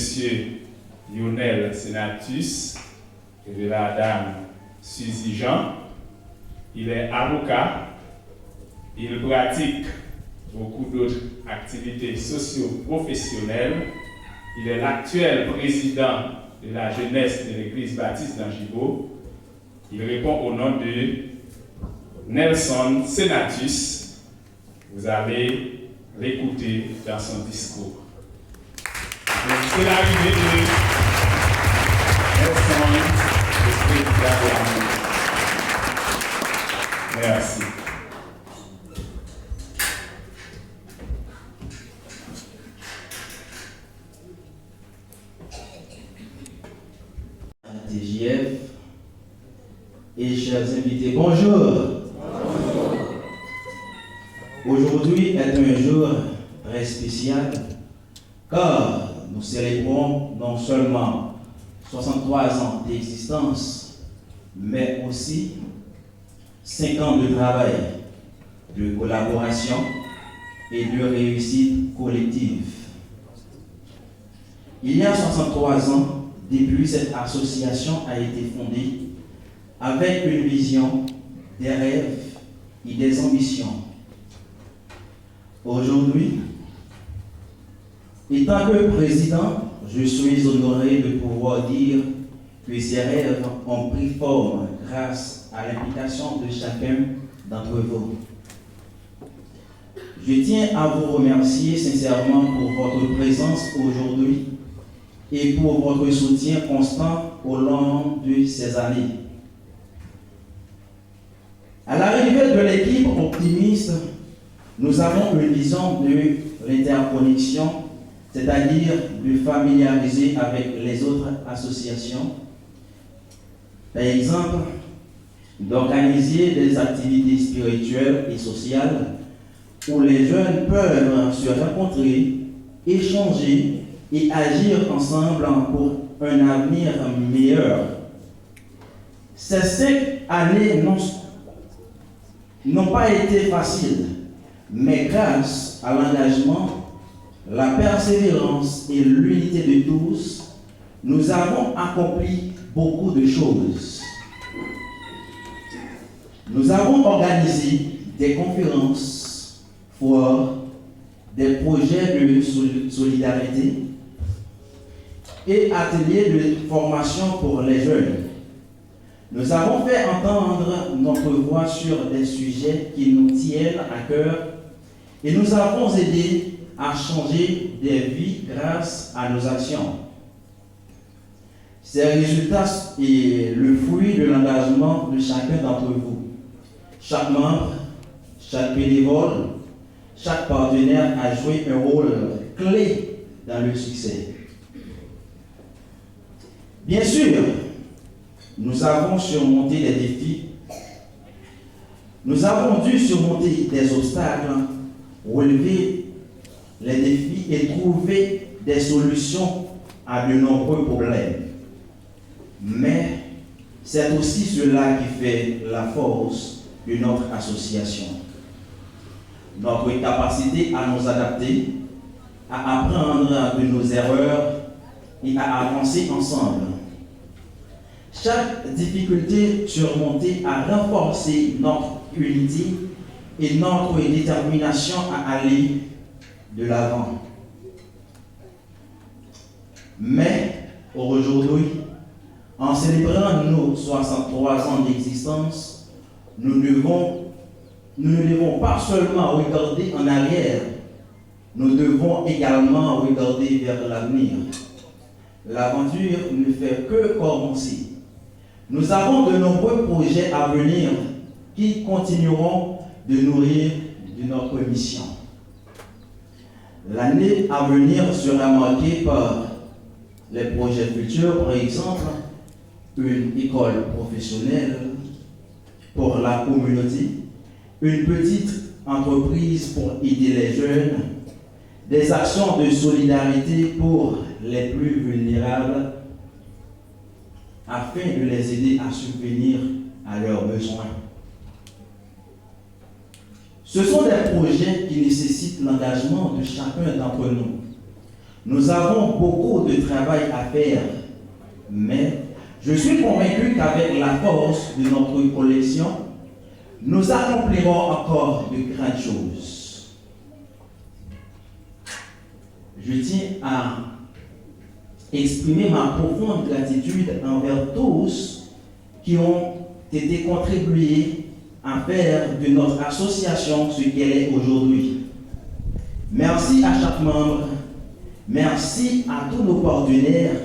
S1: Lionel Senatus et de la dame Suzy Jean. Il est avocat, il pratique beaucoup d'autres activités socio-professionnelles. Il est l'actuel président de la jeunesse de l'église baptiste d'Angibo. Il répond au nom de Nelson Senatus. Vous allez l'écouter dans son discours. C'est l'arrivée de Nelson, le président de la. Merci.
S11: TJF et chers invités, bonjour. Aujourd'hui est un jour très spécial car nous célébrons non seulement 63 ans d'existence, mais aussi 5 ans de travail, de collaboration et de réussite collective. Il y a 63 ans, depuis, cette association a été fondée avec une vision, des rêves et des ambitions. Aujourd'hui, étant que président, je suis honoré de pouvoir dire que ces rêves ont pris forme grâce à l'implication de chacun d'entre vous. Je tiens à vous remercier sincèrement pour votre présence aujourd'hui et pour votre soutien constant au long de ces années. À l'arrivée de l'équipe optimiste, nous avons une vision de l'interconnexion, c'est-à-dire de familiariser avec les autres associations. Par exemple, d'organiser des activités spirituelles et sociales où les jeunes peuvent se rencontrer, échanger et agir ensemble pour un avenir meilleur. Ces 5 années n'ont pas été faciles, mais grâce à l'engagement, la persévérance et l'unité de tous, nous avons accompli beaucoup de choses. Nous avons organisé des conférences, foires, des projets de solidarité et ateliers de formation pour les jeunes. Nous avons fait entendre notre voix sur des sujets qui nous tiennent à cœur et nous avons aidé à changer des vies grâce à nos actions. Ces résultats sont le fruit de l'engagement de chacun d'entre vous. Chaque membre, chaque bénévole, chaque partenaire a joué un rôle clé dans le succès. Bien sûr, nous avons surmonté des défis. Nous avons dû surmonter des obstacles, relever les défis et trouver des solutions à de nombreux problèmes. Mais c'est aussi cela qui fait la force de notre association. Notre capacité à nous adapter, à apprendre de nos erreurs et à avancer ensemble. Chaque difficulté surmontée a renforcé notre unité et notre détermination à aller de l'avant. Mais aujourd'hui, en célébrant nos 63 ans d'existence, nous ne devons pas seulement regarder en arrière, nous devons également regarder vers l'avenir. L'aventure ne fait que commencer. Nous avons de nombreux projets à venir qui continueront de nourrir de notre mission. L'année à venir sera marquée par les projets futurs, par exemple, une école professionnelle pour la communauté, une petite entreprise pour aider les jeunes, des actions de solidarité pour les plus vulnérables, afin de les aider à subvenir à leurs besoins. Ce sont des projets qui nécessitent l'engagement de chacun d'entre nous. Nous avons beaucoup de travail à faire, mais je suis convaincu qu'avec la force de notre collection, nous accomplirons encore de grandes choses. Je tiens à exprimer ma profonde gratitude envers tous qui ont été contribués à faire de notre association ce qu'elle est aujourd'hui. Merci à chaque membre, merci à tous nos partenaires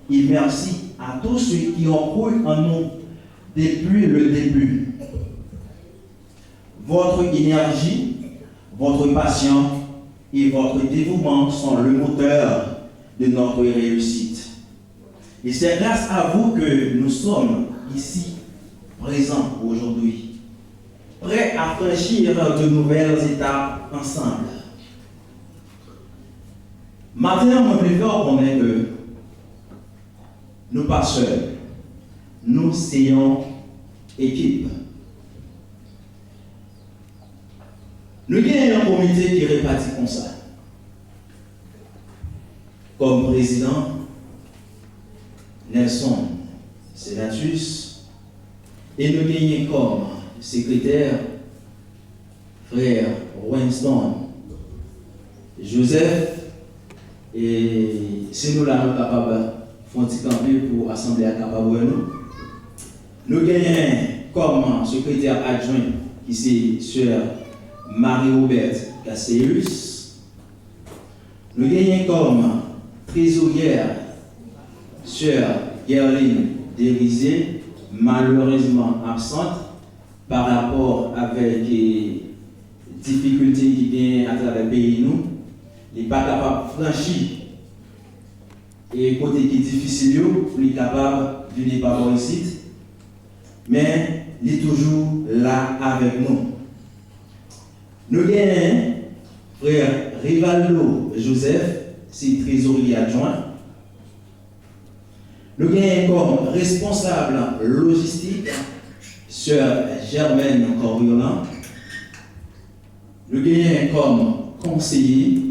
S11: et merci à tous ceux qui ont cru en nous depuis le début. Votre énergie, votre passion et votre dévouement sont le moteur de notre réussite. Et c'est grâce à vous que nous sommes ici, présents aujourd'hui, prêts à franchir de nouvelles étapes ensemble. Maintenant, je préfère qu'on ait que nous pas seuls, nous soyons équipe. Nous avons un comité qui est réparti comme ça. Comme président, Nelson Senatus, et nous avons comme secrétaire, frère Winston Joseph, et si nous l'avons capable de faire camper pour assembler à capable nous avons comme secrétaire adjoint qui c'est sœur Marie-Aubert Casséus. Nous avons comme trésorière sœur Gerline Dérisé, malheureusement absente par rapport avec les difficultés qui viennent à travers le pays. Nous n'est pas capable de franchir et côté qui est difficile, il est capable de venir par ici, mais il est toujours là avec nous. Nous avons frère Rivaldo Joseph, c'est trésorier adjoint. Nous avons comme responsable logistique sœur Germaine Coriolan. Nous avons comme conseiller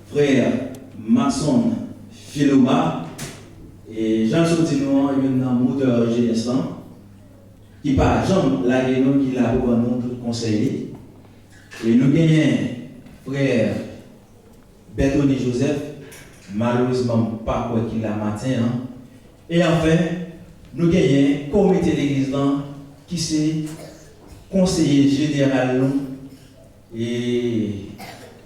S11: frère Maxon Philoma et Jean Soutino, un moteur jeunesse qui par Jean Lagueno qui l'a pour nous tout conseiller. Et nous avons frère Bertoni Joseph, malheureusement pas quoi qu'il a matin. Et enfin, nous avons comité d'église qui c'est conseiller général et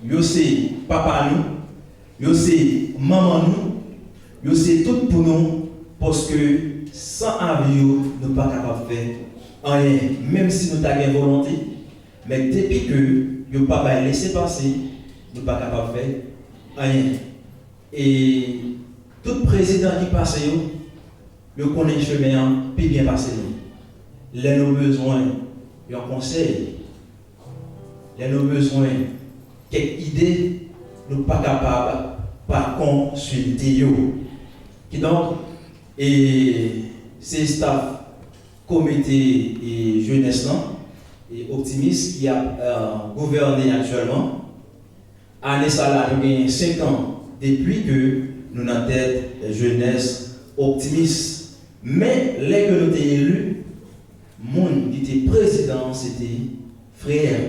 S11: yo c'est papa nous, yo c'est maman nous, yo c'est tout pour nous parce que sans avis nous ne sommes pas capables de faire rien, même si nous avons volonté, mais depuis que nous ne pas laisser passer, nous ne sommes pas capables de faire rien. Et tout président qui passe, nous connaît le chemin, puis bien passé. Les nos besoins, un conseil, les nos besoins, quelques idées, nous ne sommes pas capables par consulter. Qui donc, et c'est staff comité et jeunesse et optimiste qui a gouverné actuellement. Année ça là, nous avons 5 ans depuis que nous avons tête jeunesse optimiste. Mais les que nous avons élus, mon qui était président, c'était frère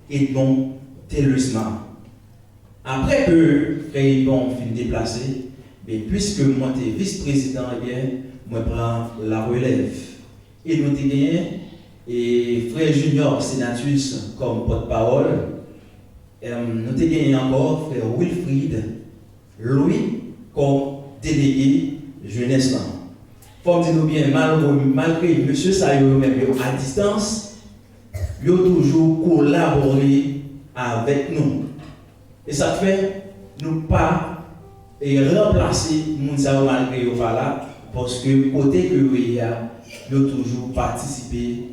S11: Edmond Telusma. Après que frère Edmond fut déplacé, mais puisque moi j'étais vice-président, eh bien, moi prends la relève. Et nous avons gagné et frère Junior Senatus comme porte-parole. Nous avons gagné encore frère Wilfried Louis comme délégué jeunesse. Comme dit nous bien, malgré M. Sayo même à distance, il a toujours collaboré avec nous. Et ça fait nous pas remplacer Mounsayo malgré eux là, parce que côté que il a toujours participé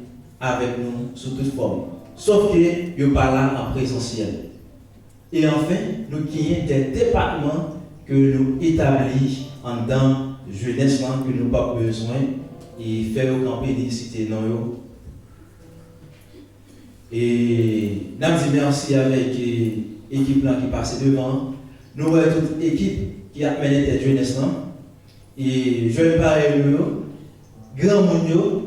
S11: avec nous sous toute forme. Sauf que il pas là en présentiel. Et enfin, nous avons des départements que nous établissons en dedans jeunesse que nous n'avons pas besoin et faire camper des cités dans eux. Et nous disons merci avec l'équipe qui passe devant. Nous avons toute l'équipe qui a mené cette jeunesse. Et je vais parler de nous, grand monde,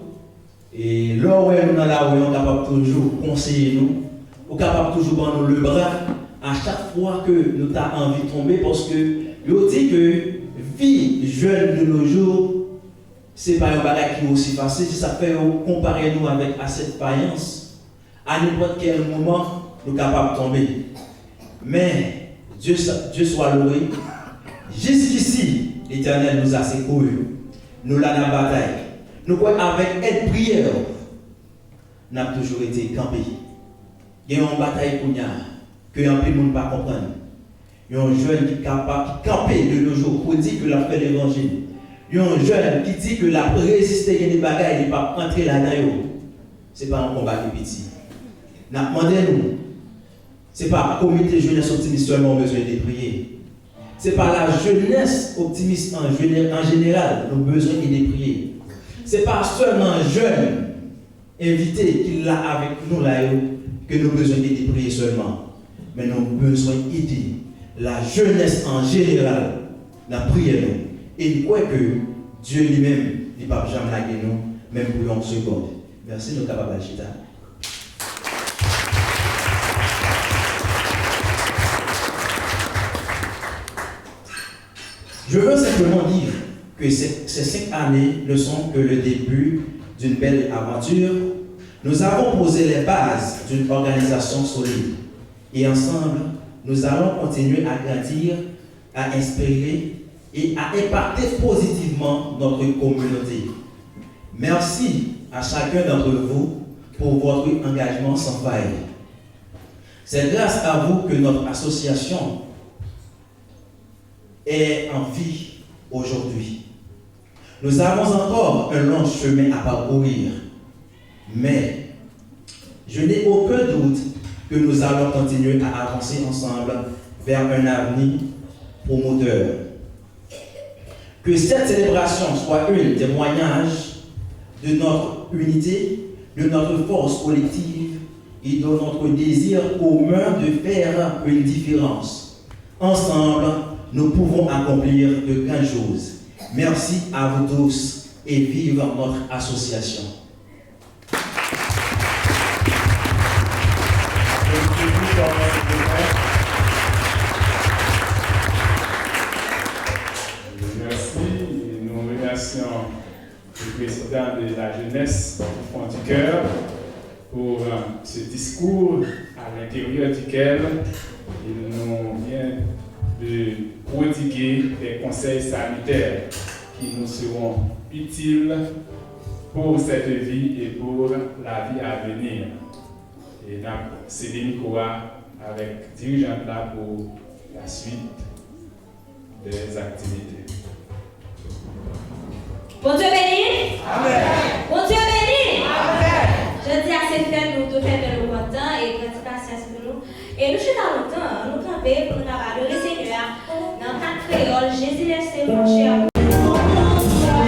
S11: et là où nous dans la rue, on est capable toujours conseiller nous, on est capable toujours prendre le bras à chaque fois que nous avons envie de tomber parce que je dis que vie jeune de nos jours, ce n'est pas un bagage qui est aussi facile, ça fait comparer nous avec cette païence. À n'importe quel moment, nous sommes capables de tomber. Mais Dieu soit loué. Jusqu'ici, l'Éternel nous a secourus. Nous l'avons en bataille. Nous croyons avec aide prière, nous avons toujours été campés. Il y a une bataille pour nous, que un peu de monde ne pas comprendre. Il y a un jeune qui est capable de camper de nos jours pour dire qu'il a fait l'évangile. Il y a un jeune qui dit qu'il a résisté à des bagages, il n'est pas entré là-dedans. Ce n'est pas un combat de petit. Nous demandons, ce n'est pas un comité jeunesse optimiste seulement besoin de prier. Ce n'est pas la jeunesse optimiste en général, nos besoins et des prières. Ce n'est pas seulement un jeune invité qui l'a avec nous là, que nos besoins et des prières seulement. Mais nos besoins aider la jeunesse en général, la prière nous. Et il croit que Dieu lui-même, il ne peut jamais laguer nous, même pour une seconde. Merci, nous sommes capables d'agir. Je veux simplement dire que ces 5 années ne sont que le début d'une belle aventure. Nous avons posé les bases d'une organisation solide. Et ensemble, nous allons continuer à grandir, à inspirer et à impacter positivement notre communauté. Merci à chacun d'entre vous pour votre engagement sans faille. C'est grâce à vous que notre association est en vie aujourd'hui. Nous avons encore un long chemin à parcourir, mais je n'ai aucun doute que nous allons continuer à avancer ensemble vers un avenir promoteur. Que cette célébration soit un témoignage de notre unité, de notre force collective et de notre désir commun de faire une différence. Ensemble, nous pouvons accomplir de grandes choses. Merci à vous tous et vive notre association.
S1: Merci. Nous remercions le président de la jeunesse du fond du cœur pour ce discours à l'intérieur duquel il nous vient de prodiguer des conseils sanitaires qui nous seront utiles pour cette vie et pour la vie à venir. Et c'est Nicolas avec dirigeante là pour la suite des activités.
S2: Bon Dieu béni.
S4: Amen.
S2: Bon Dieu béni.
S4: Amen.
S2: Je dis à ces frères, nous devons faire le longtemps et grandir patience pour nous. Et nous sommes dans longtemps, nous camper pour nous adorer le Seigneur. Dans le créole, Jésus est mon cher.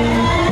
S4: Yeah.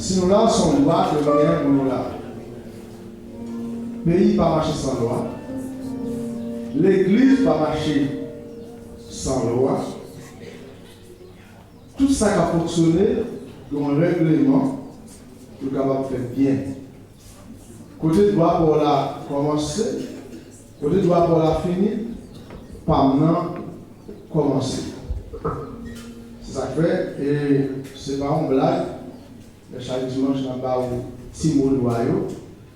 S5: Si nous lançons loi, que nous avons pour nous là. Pays pas marcher sans loi. L'église pas marcher sans loi. Tout ça qui a fonctionné dans un règlement pour capable de faire bien. Côté droit pour la commencer, côté droit pour la finir, pas maintenant commencer. C'est ça que fait, et c'est pas une blague, mais chaque dimanche, on va au Timon Loyau,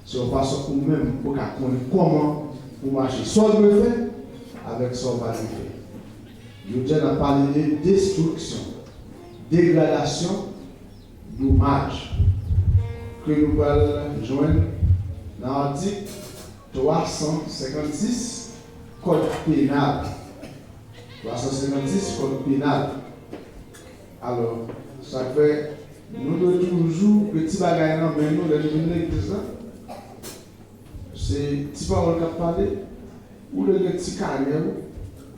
S5: si on passe pour nous-mêmes, pour qu'on connaisse comment vous marchez. Soit de le faire, avec son pas de faire. Dieu a parlé de destruction, dégradation, dommage, que nous allons joindre dans l'article 356 Code pénal. 356 Code pénal. Alors, ça fait, nous devons toujours, petit bagage, mais nous devons l'église. C'est petit parole qui a parlé, ou le petit carnet,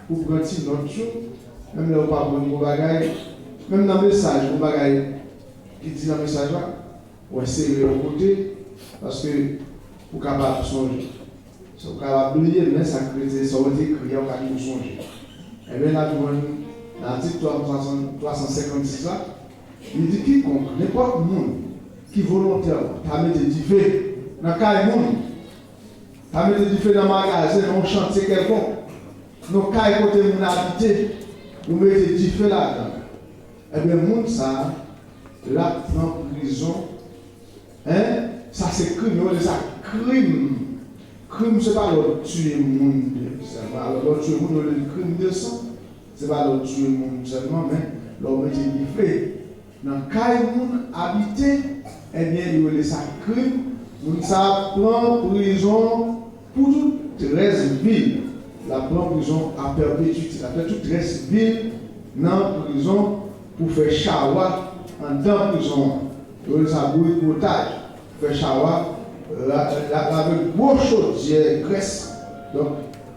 S5: ou petit notre chose, même là, pas bon bagage, même dans le message, bon bagage, qui dit dans le message là, ou essayer de côté, parce que vous êtes capable de songer. Si vous êtes capable d'oublier, mais ça crée, ça va être écrit, vous êtes songer. Et bien là, dans l'article 356 là, il dit quiconque, n'importe monde qui volontairement t'a mis du feu dans le cas monde, t'a mis du feu dans le magasin, dans le chantier quelconque, dans le cas côté mon habité, vous mettez du feu là-dedans. Eh bien, monde ça, là, dans la prison, hein, ça c'est crime, ça crime. Crime, c'est pas l'autre tuer le monde, c'est pas l'autre tuer le monde, le crime de sang, c'est pas l'autre tuer le monde seulement, mais l'homme est livré. Dans le cas où on habite, eh bien, il y a ça crime, on prend prison pour toute reste ville. La prend prison à perpétuité, la fait toute reste ville dans la prison pour faire chawa en dans la prison. Il y a ça bouille potage, faire chawa. Avec gros chaudière, graisse. Donc,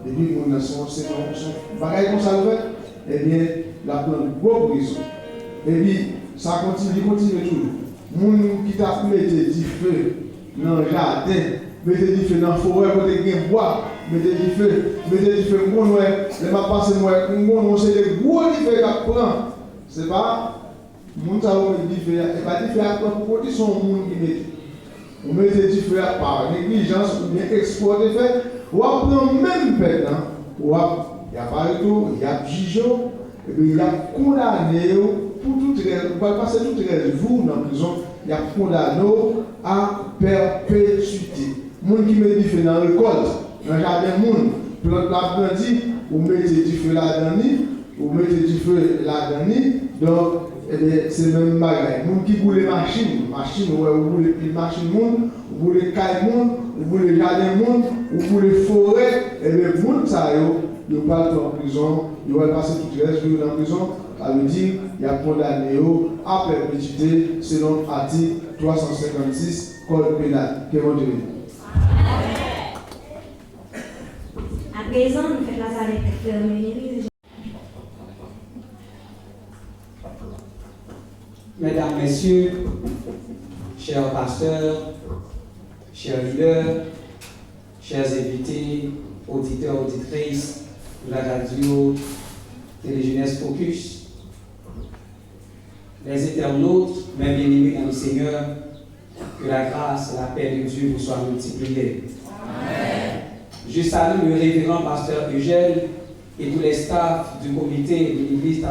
S5: depuis qu'on a son bagage comme ça, eh bien, la prend gros prison. Et puis, ça continue toujours. Moun qui t'a mis du feu dans le jardin, mettez du feu dans la forêt, côté de bois, mettez du feu, mon ouais, les m'a passé moi, mon c'est des gros feu qui prend. C'est pas, moun ça va du feu, et pas du feu à pour son moun qui met. On met du feu par négligence ou bien export de fait, ou après même perdant, ou il y a pas de tout, il y a jugé, et puis il y a condamné pour toute raison, on va passer toute raison, vous dans la prison, il y a condamné à perpétuité. Les gens qui met du feu dans le récolte, dans le jardin, plante la planti, ou mettez du feu là-dedans, ou mettez du feu là-dedans, donc c'est le même bagage. Les gens qui boulent les machines, vous boulez les machines, vous boulez les cailles, vous boulez les jardins, vous boulez les forêts, et les gens, ça, ils partent en prison, ils vont passer toute la vie dans la prison, ça veut dire qu'il y a condamné à perpétuité selon l'article 356 Code pénal. Que vous dire?
S2: À présent, nous faisons la avec Ménérise.
S12: Mesdames, Messieurs, chers pasteurs, chers leaders, chers invités, auditeurs, auditrices de la radio Téléjeunesse Focus, les internautes, mes bien-aimés dans le Seigneur, que la grâce et la paix de Dieu vous soient multipliées. Amen. Je salue le révérend pasteur Eugène et tous les staffs du comité de l'église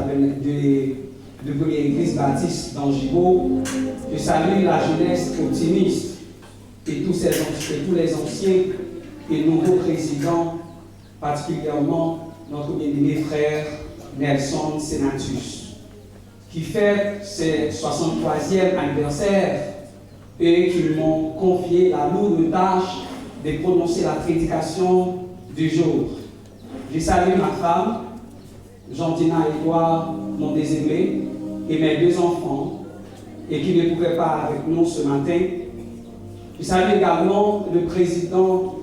S12: de première église baptiste d'Angibault. Je salue la jeunesse optimiste et tous les anciens et nouveaux présidents, particulièrement notre bien-aimé frère Nelson Senatus, qui fête ses 63e anniversaire et qui m'ont confié la lourde tâche de prononcer la prédication du jour. Je salue ma femme, Jean-Dina Edouard, mon désaimé, et mes deux enfants, et qui ne pouvaient pas avec nous ce matin. Je salue également le président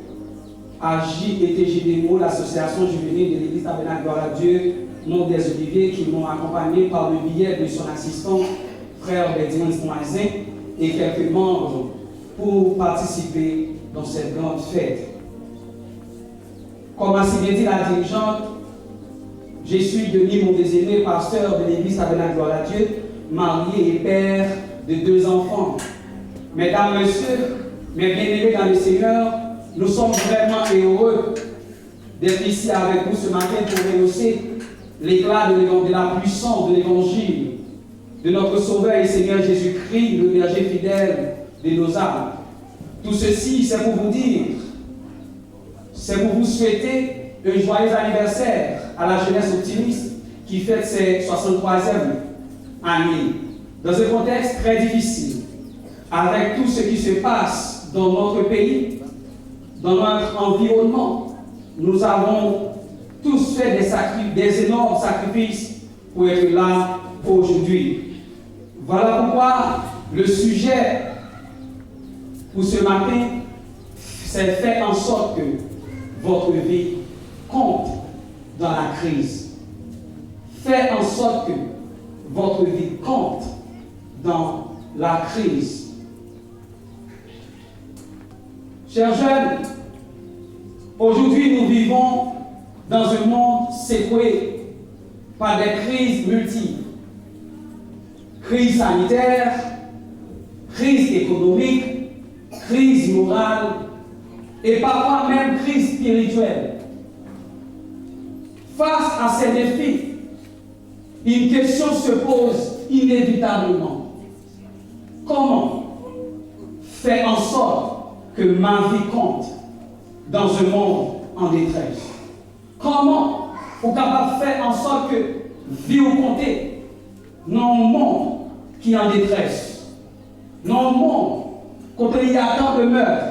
S12: AJDTGDMO, l'association juvénile de l'Église Tabernacle Gloire à Dieu, nom des Oliviers, qui m'ont accompagné par le biais de son assistant, frère Bédine Moisin, et quelques membres pour participer dans cette grande fête. Comme a si bien dit la dirigeante, je suis Denis Mondeséné, pasteur de l'église Tabernacle Gloire à Dieu, marié et père de 2 enfants. Mesdames, Messieurs, mes bien-aimés dans le Seigneur, nous sommes vraiment heureux d'être ici avec vous ce matin pour rehausser l'éclat de la puissance de l'évangile de notre Sauveur et Seigneur Jésus-Christ, le berger fidèle de nos âmes. Tout ceci, c'est pour vous dire, c'est pour vous souhaiter un joyeux anniversaire à la jeunesse optimiste qui fête ses 63e année. Dans un contexte très difficile, avec tout ce qui se passe dans notre pays, dans notre environnement, nous avons tous fait des énormes sacrifices pour être là aujourd'hui. Voilà pourquoi le sujet pour ce matin, c'est faire en sorte que votre vie compte dans la crise. Faire en sorte que votre vie compte dans la crise. Chers jeunes, aujourd'hui nous vivons dans un monde secoué par des crises multiples. Crise sanitaire, crise économique, crise morale et parfois même crise spirituelle. Face à ces défis, une question se pose inévitablement. Comment faire en sorte que ma vie compte dans un monde en détresse? Comment on est capable de faire en sorte que vie ou compter dans un monde qui est en détresse, dans un monde où il y a tant de meurtres,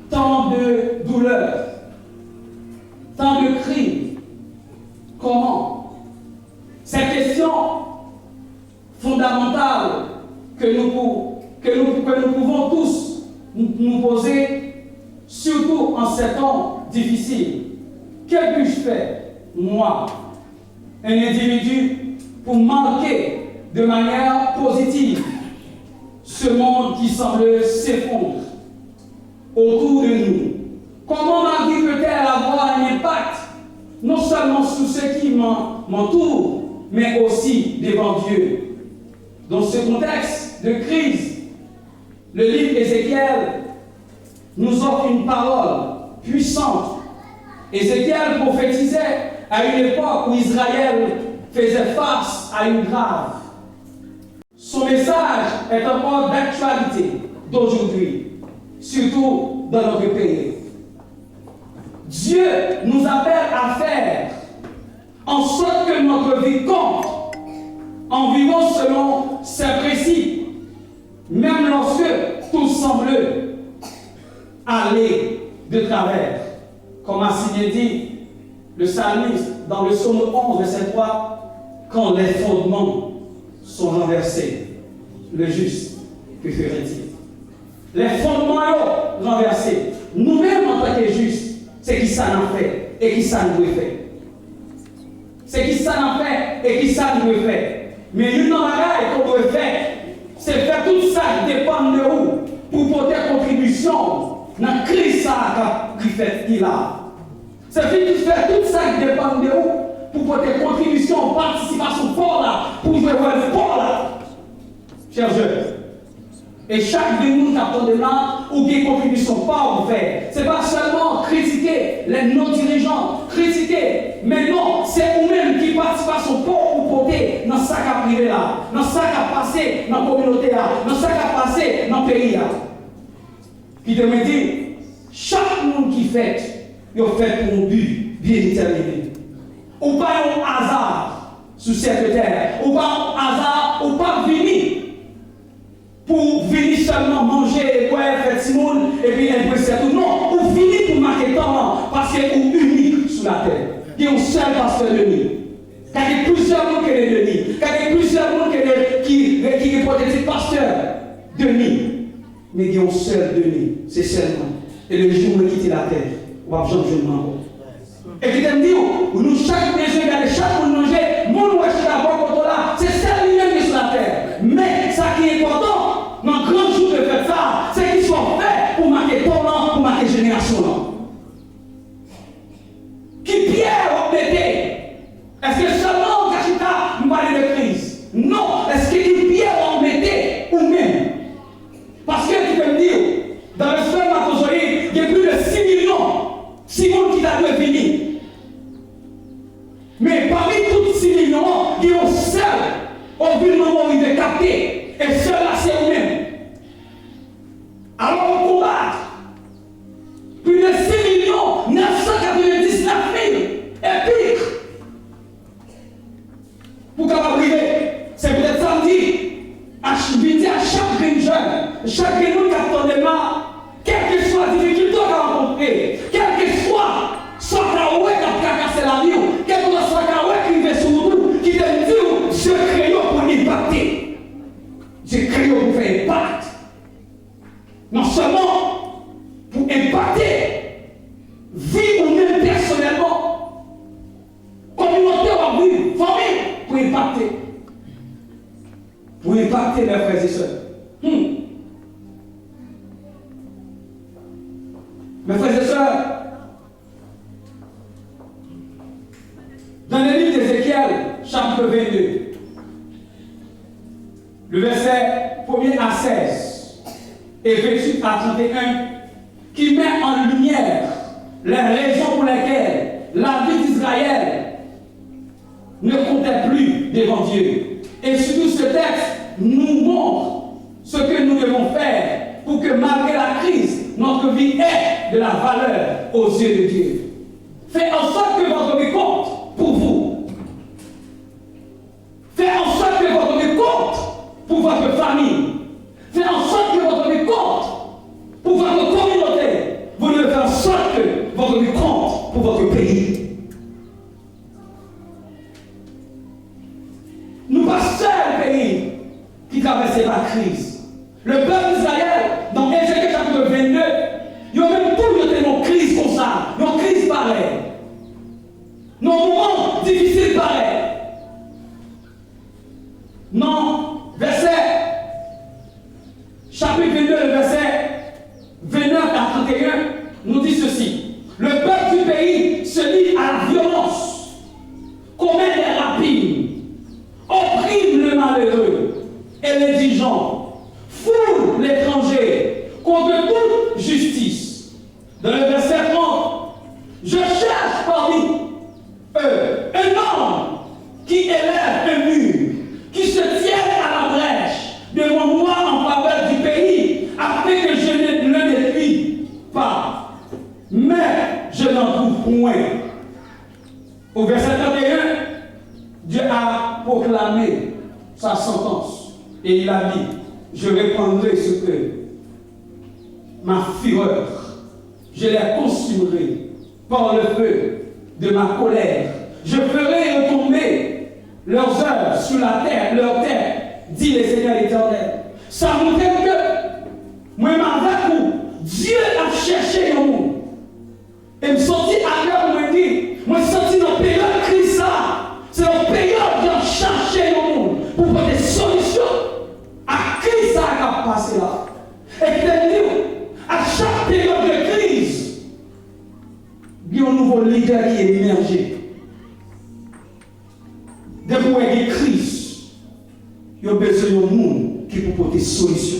S12: tant de douleurs, tant de crimes? Comment? Cette question fondamentale que nous pouvons tous nous poser, surtout en ces temps difficiles. Que puis-je faire, moi, un individu, pour marquer de manière positive ce monde qui semble s'effondrer autour de nous? Comment ma vie peut-elle avoir un impact, non seulement sur ceux qui m'entourent, mais aussi devant Dieu? Dans ce contexte de crise, le livre Ézéchiel nous offre une parole puissante. Ézéchiel prophétisait à une époque où Israël faisait face à une grave. Son message est encore d'actualité d'aujourd'hui, surtout dans notre pays. Dieu nous appelle à faire en sorte que notre vie compte, en vivant selon ses principes, même lorsque tout semble aller de travers. Comme a si bien dit le psalmiste dans le psaume 11, verset 3, quand les fondements sont renversés, le juste, que ferait-il? Les fondements renversés, nous-mêmes en tant que justes, c'est qui ça nous fait et qui ça nous fait. C'est qui ça nous fait et qui ça nous fait. Mais une bagaille qu'on doit faire, c'est faire tout ça qui dépend de où pour porter contribution dans la crise qui fait qu'il a. C'est faire tout ça qui dépend de où pour porter contribution, participation fort là, pour jouer fort là. Chers jeunes, et chaque de nous qui attendons là, ou bien contribution pas à faire. Ce n'est pas seulement critiquer les non-dirigeants, critiquer, mais non, c'est nous-mêmes qui participons pour porter dans ce qui a privé là, dans ce qui a passé dans la communauté là, dans ce qui a passé dans le pays là. Qui te me dit, chaque monde qui fait, il fait pour un but bien déterminé. Ou pas un hasard sur cette terre, ou pas un hasard, ou pas venir pour venir seulement manger et boire, faire Simone et puis impresser tout. Non, pour venir pour marquer temps, parce que vous unique sur la terre. Il y a un seul pasteur de nuit. Il y a plusieurs monde qui est de nuit. Il y a plusieurs monde qui est peut-être pasteur de nuit. Mais il y a un seul de nuit, c'est seulement. Et le jour où il quitte la terre, on va changer de manque. Et qui t'aime dire, nous chaque maison, chaque monde manger, mon ouest d'abord contre là, c'est celle lui-même qui est sur la terre. Mais ça qui est important, dans grande chaque monde qui attend demain, quelle que soit la difficulté qu'on a rencontrée, quel que soit la ouais qui a cassé la vie, quel que soit la ouais qui vient sur nous, qui te dit, je crée pour impacter. Je crée pour faire impact. Non seulement pour impacter, vie ou même personnellement, communauté ou vie, famille, pour impacter. Pour impacter mes frères et sœurs. Mes frères et sœurs, dans le livre d'Ézéchiel, chapitre 22, le verset 1er à 16 et 28 à 31, qui met en lumière les raisons pour lesquelles la vie d'Israël ne comptait plus devant Dieu. Et surtout ce texte nous montre ce que nous devons faire pour que malgré la crise, notre vie ait de la valeur aux yeux de Dieu. Faites en sorte que votre vie compte pour vous. Faites en sorte que votre vie compte pour votre famille. Faites en sorte que votre vie compte pour votre communauté. Vous devez faire en sorte que votre vie compte pour votre pays. Nous pas seul pays qui traversait la crise. Le peuple d'Israël, dans Ézéchiel chapitre 22, il y a même tout une crise comme ça, une crise pareille. Nos moments difficiles pareils. Non, verset, chapitre 22, le verset 29 à 31, nous dit ceci. Le peuple du pays se lie à la violence, commet des rapines, opprime le malheureux et l'indigent, foule l'étranger contre toute justice. Dans le verset 30, je cherche parmi eux un homme qui élève un mur, qui se tienne à la brèche devant moi en faveur du pays, afin que je ne le détruise pas. Mais je n'en trouve point. Au verset 31, Dieu a proclamé sa sentence et il a dit, je répandrai ce que ma fureur, je les consumerai par le feu de ma colère. Je ferai retomber leurs œuvres sur la terre, leur terre, dit le Seigneur éternel. Ça montre que moi, avec vous, Dieu a cherché le monde. Et me sorti à l'heure où il dit, moi, sorti dans la période de crise, c'est la période de chercher le monde pour voir des solutions à crise qui a passé là. Et que à chaque période de crise, il y a un nouveau leader qui est émergé. Dès qu'il y a des crises, il y a besoin d'un monde qui peut porter des solutions.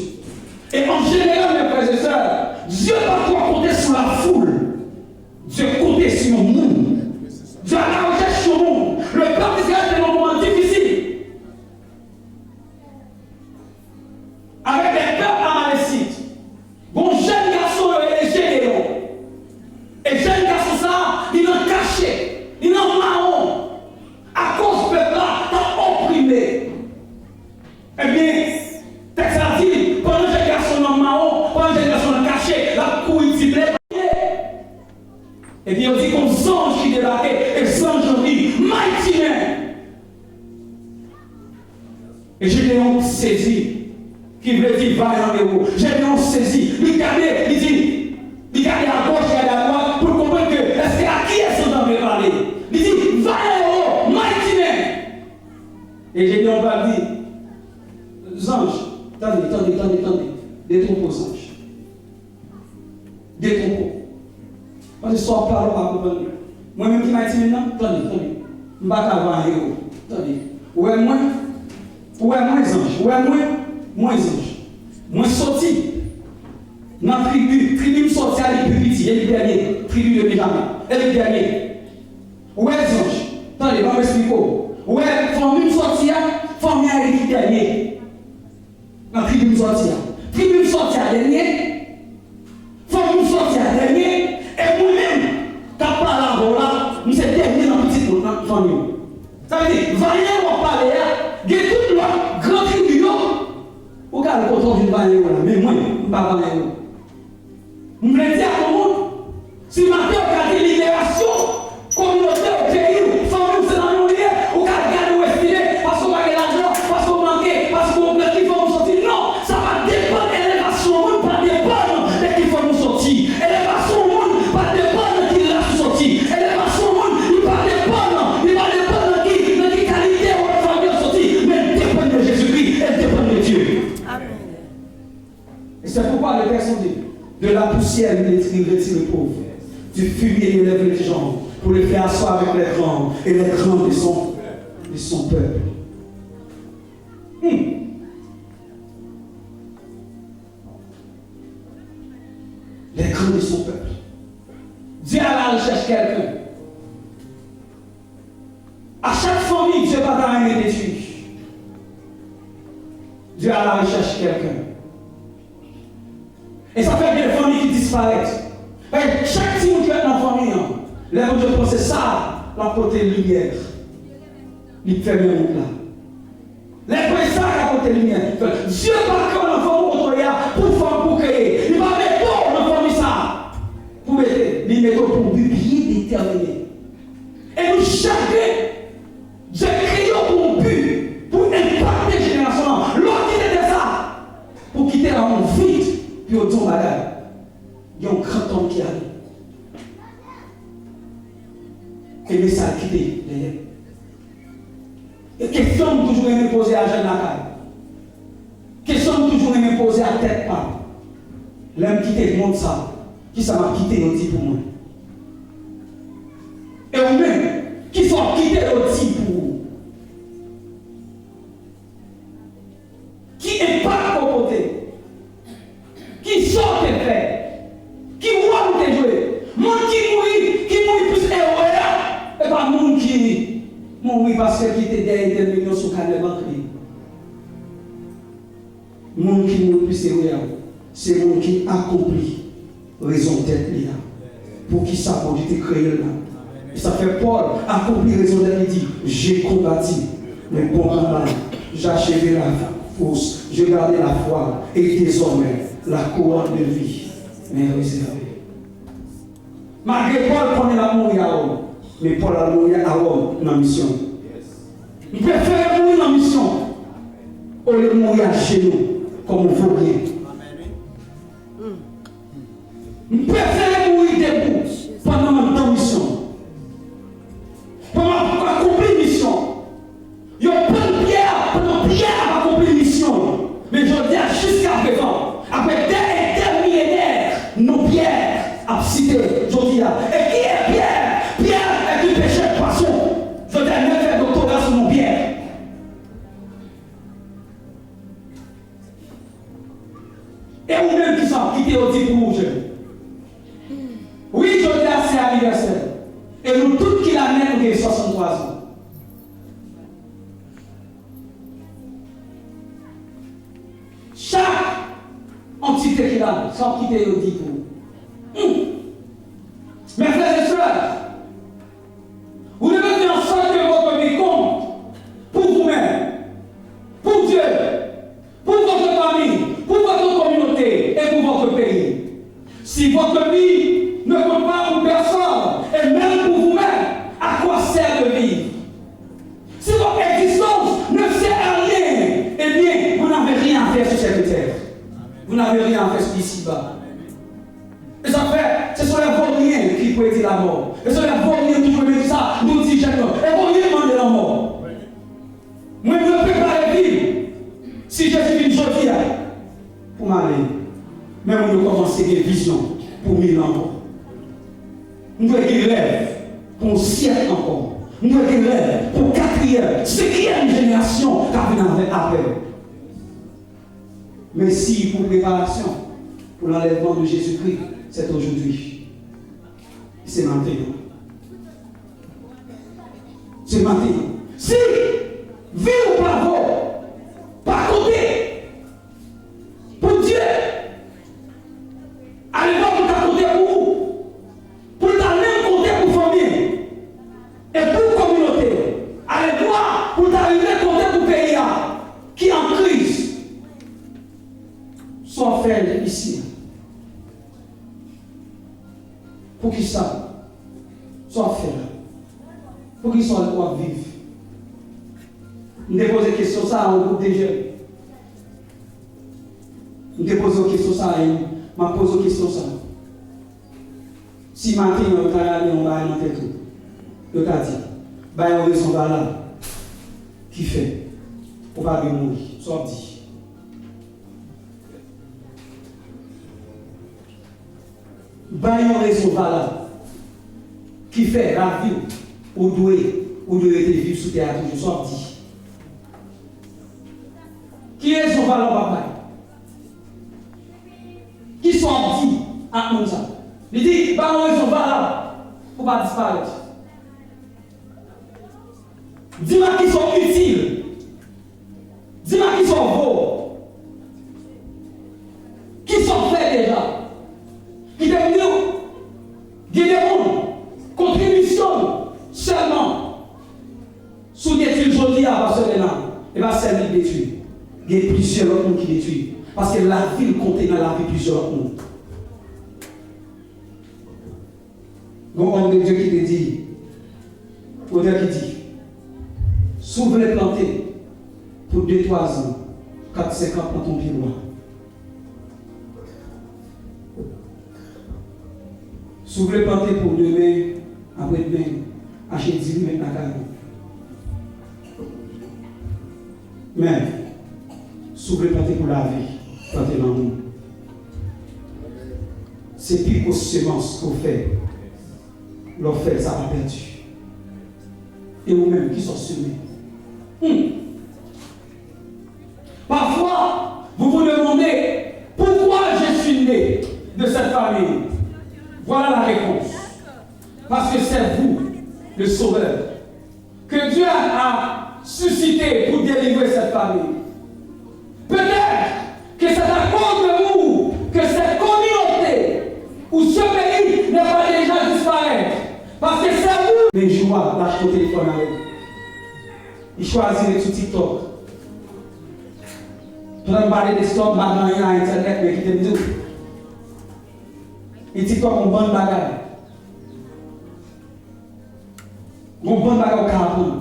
S12: Et en général, mes frères et sœurs, Dieu va pas compter sur la foule. Dieu compte sur le monde. Dieu a la recherche sur le monde. Le peuple d'Israël est dans un moment difficile. Avec des peuples amalécites. Bon, jeune garçon, il est Gédéon. Et jeune garçon, ça, il est caché. Il est marron. À cause du peuple-là, t'as opprimé. Eh bien, texte a dit, pendant que les garçons sont marron, pendant que les garçons sont cachés, la couille ciblée. Et bien, on dit comme ange qui débarquait, et ange on dit, mighty man. Et Gédéon saisi, qui veut dire vaillant héros. Gédéon saisi, il dit à gauche, il à droite, pour comprendre que, est-ce à qui est-ce qu'on doit parler? Il dit, vaillant héros, mighty man. Et Gédéon va dire, ange, attendez, des troupeaux anges. Des troupeaux. Parce que soit parle pas pour moi. Moi-même qui m'a dit maintenant, attendez. Je ne vais pas avoir un héros. Attendez. Ouais, moi ange. Moi ange. Moi sorti. Dans la tribu me sorti à l'épipiti, et le dernier. Tribu de Benjamin. Et le dernier. Ouais, ange. Attendez, va m'expliquer. Ouais, famille me sorti, famille à le dernier. Dans la tribu me sorti. Tribu me sorti à dernier. Famille me sorti à dernier. Et moi-même, quand je parle à vous là, je suis dernier dans la petite famille. Ça veut dire, vaillant, on parle là, il y a toute la grande tribu, vous regardez le côté encore une balle là, mais moi, je ne vais pas balle. Je voulais dire à tout le monde, si maintenant on a des libérations, communauté au pays, famille, c'est dans le lien, on a gagné ou estimé, parce qu'on a l'argent, parce qu'on manquait, parce qu'on a qu'il faut nous sortir. Non, ça va dépendre de l'élévation au monde, pas dépendre de qu'il faut nous sortir. Élévation au monde, pas dépendre de qui l'a sorti. Élévation au monde, il va dépendre de qui qualité on va faire sortir. Mais dépend de Jésus-Christ, elle dépend de Dieu. Amen. Et c'est pourquoi le texte dit, de la poussière, il retire le pauvre. Du fumier, il élève les gens pour les faire asseoir avec les grands et les grands de son peuple. Les grands de son peuple. Dieu à la recherche quelqu'un. À chaque famille, Dieu va dans un détruit. Dieu à la recherche quelqu'un. Et ça fait des familles qui disparaissent. Et chaque time qui est dans la famille, les gens de penser ça, la côté de lumière. Il fait le monde là. Les gens ça à côté de lumière. Dieu va créer l'enfant pour faire pour créer. Il va mettre dans la famille ça. Pour mettre, il met pour but bien déterminé. Et nous chacun, Dieu crée pour but, pour impacter les générations. L'autre qui était ça, pour quitter la monde vite. Puis au temps malade, il y a un grand homme qui arrive. Et mais ça a quitté derrière. Et question toujours aimé poser à Jeanne Lacaille. Question toujours aimé poser à tête pas. L'homme quitté le monde ça. Qui ça m'a quitté aussi pour moi. Et ou même, qui sont quittés aussi pour vous. Qui impacte au côté. Qui sort tes faits, qui voit tes jouets, monde qui mourit plus héroïque, et pas monde qui mourit parce qu'il était derrière des millions sur le canal banquier. Monde qui mourit plus héroïque, c'est monde qui accomplit raison d'être là. Pour qui ça pour te créer là. Et ça fait Paul accomplir raison d'être, il dit, j'ai combattu le bon combat, j'ai achevé la force, j'ai gardé la foi, et désormais, la couronne de vie m'est réservée. Malgré Paul connaît la mourir à Rome, mais Paul a mourir à Rome dans la mission. Il préfère mourir dans la mission au lieu de mourir chez nous comme un vaulier. Il préfère mourir debout pendant la mission. Pendant accomplir la mission. Il y a plein de pierres, pendant Pierre a accompli la mission. Mais je dis jusqu'à présent. Après des millénaires, nos pierres à citer, je dis là. Et qui est Pierre? Pierre est du péché de poisson. Je dis, même faire doctorat sur mon Pierre. Et vous-même qui sont quittés au dit pour vous. Oui, je dis là, c'est anniversaire. Et nous, tous qui l'année, nous avons 63 ans. Chaque entité qui a, sans quitter le dit pour. Mes frères et sœurs, vous devez faire en sorte que votre vie compte pour vous-même, pour Dieu, pour votre famille, pour votre communauté et pour votre pays. Si votre vie ne compte pas pour personne, et même pour vous-même, à quoi sert de vivre? Si votre existence ne sert à rien, eh bien, vous n'avez rien à faire sur cette terre. Vous n'avez rien à faire ici-bas. Et ça fait, ce sont les vauriens qui prêtent la mort. Et ce sont les vauriens qui prêtent ça, nous disent jamais. Les vauriens demandent la mort. Moi, je ne peux pas vivre si je suis une jolie pour m'aller. Mais on doit commencer des visions pour 1000 ans encore. On doit des rêves pour un siècle encore. On doit des rêves pour 4e, 5e génération qui a venu après. Mais si pour préparation, pour l'enlèvement de Jésus-Christ, c'est aujourd'hui. C'est maintenant. C'est maintenant. Si, vie ou pas vous, pas côté, pour Dieu, allez voir pour ta côté pour vous, pour ta même côté pour famille, et pour communauté, allez voir pour t'arriver côté pour pays qui est en crise. Soit fait ici. Pour qu'ils ça soit fait là. Pour qu'ils soient quoi vivre. Nous déposons question ça à un groupe de jeunes. Nous déposons question ça à eux. Je pose question ça. Si matin on va aller on va dans tête tout. Le cas dit, bah on raison là qui fait pour pas mourir. Soit dit. Bah on raison là qui fait la vie ou doit vivre sous terre toujours soit dit. Qui est son valeur papa? Qui sont dit à nous ça? Il dit, bah on raison valeur pour pas disparaître. Dis-moi qui sont utiles. Dis-moi qui sont beaux. Qui sont faits déjà. Qui deviennent des contribution seulement sous détruire aujourd'hui à Barcelone. Et va servir détruire. Il y a plusieurs autres qui détruisent. Parce que la ville compte dans la vie plusieurs autres. Donc, on de Dieu qui te dit, auteur qui dit, si vous voulez planter pour 2-3 ans, 4-5 ans dans ton pied droit. Si vous voulez planter pour demain, après-demain, achetez 10 000 mètres à carré. Mais, si vous voulez planter pour la vie, plantez dans le monde. C'est plus qu'aux semences qu'on fait. L'on fait, ça va perdu. Et vous-même qui sont semés. Parfois, vous vous demandez pourquoi je suis né de cette famille. Voilà la réponse. Parce que c'est vous, le Sauveur, que Dieu a suscité pour délivrer cette famille. Peut-être que c'est à cause de vous que cette communauté ou ce pays ne va déjà disparaître. Parce que c'est vous. Mais je vois, lâche ton téléphone avec. Il choisit les sous TikTok. Tu vas me parler des stocks, maintenant il y a Internet, mais qui te dit. Et TikTok, on bonne bagarre. On bonne bagarre au carton.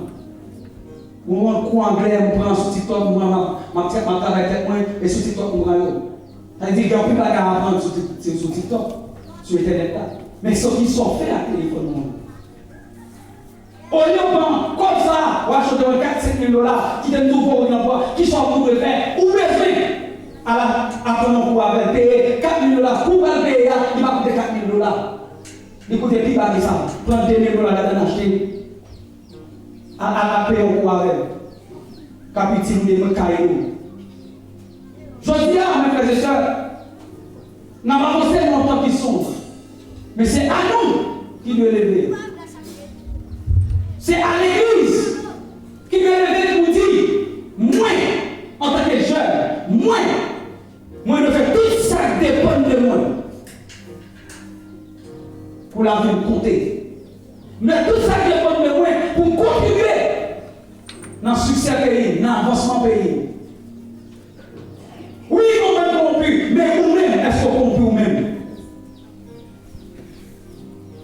S12: On prend coup anglais, on prend sur TikTok, on prend ma travail tête moins, et sur TikTok, on prend l'eau. Ça veut dire qu'il y a plus de bagarre à prendre sur TikTok, sur Internet. Mais ce qui sont faits à téléphone. Au lieu de comme ça, on va acheter 4-5 000 $, qui donnent tout pour une emploi, qui sont pour le faire, ou besoin à prendre pour avoir payé 4 000 $, pour pas le payer, il va coûter 4 000 $. Il coûte plus bas que ça. Prendre 2 000 $ là-dedans acheter, à payer au coup avec. Capitine de mon caillou. Je dis à mes frères et sœurs, nous n'avons pas fait longtemps qui sont. Mais c'est à nous qui doit lever. C'est à l'église qui doit lever pour dire, moi, en tant que jeune, moi, je fais tout ça qui dépend de moi. Pour la vie compter. Mais tout ça qui dépend de moi pour contribuer dans le succès pays, dans l'avancement pays. Oui, on est corrompu, mais vous-même, est-ce qu'on corrompu vous-même?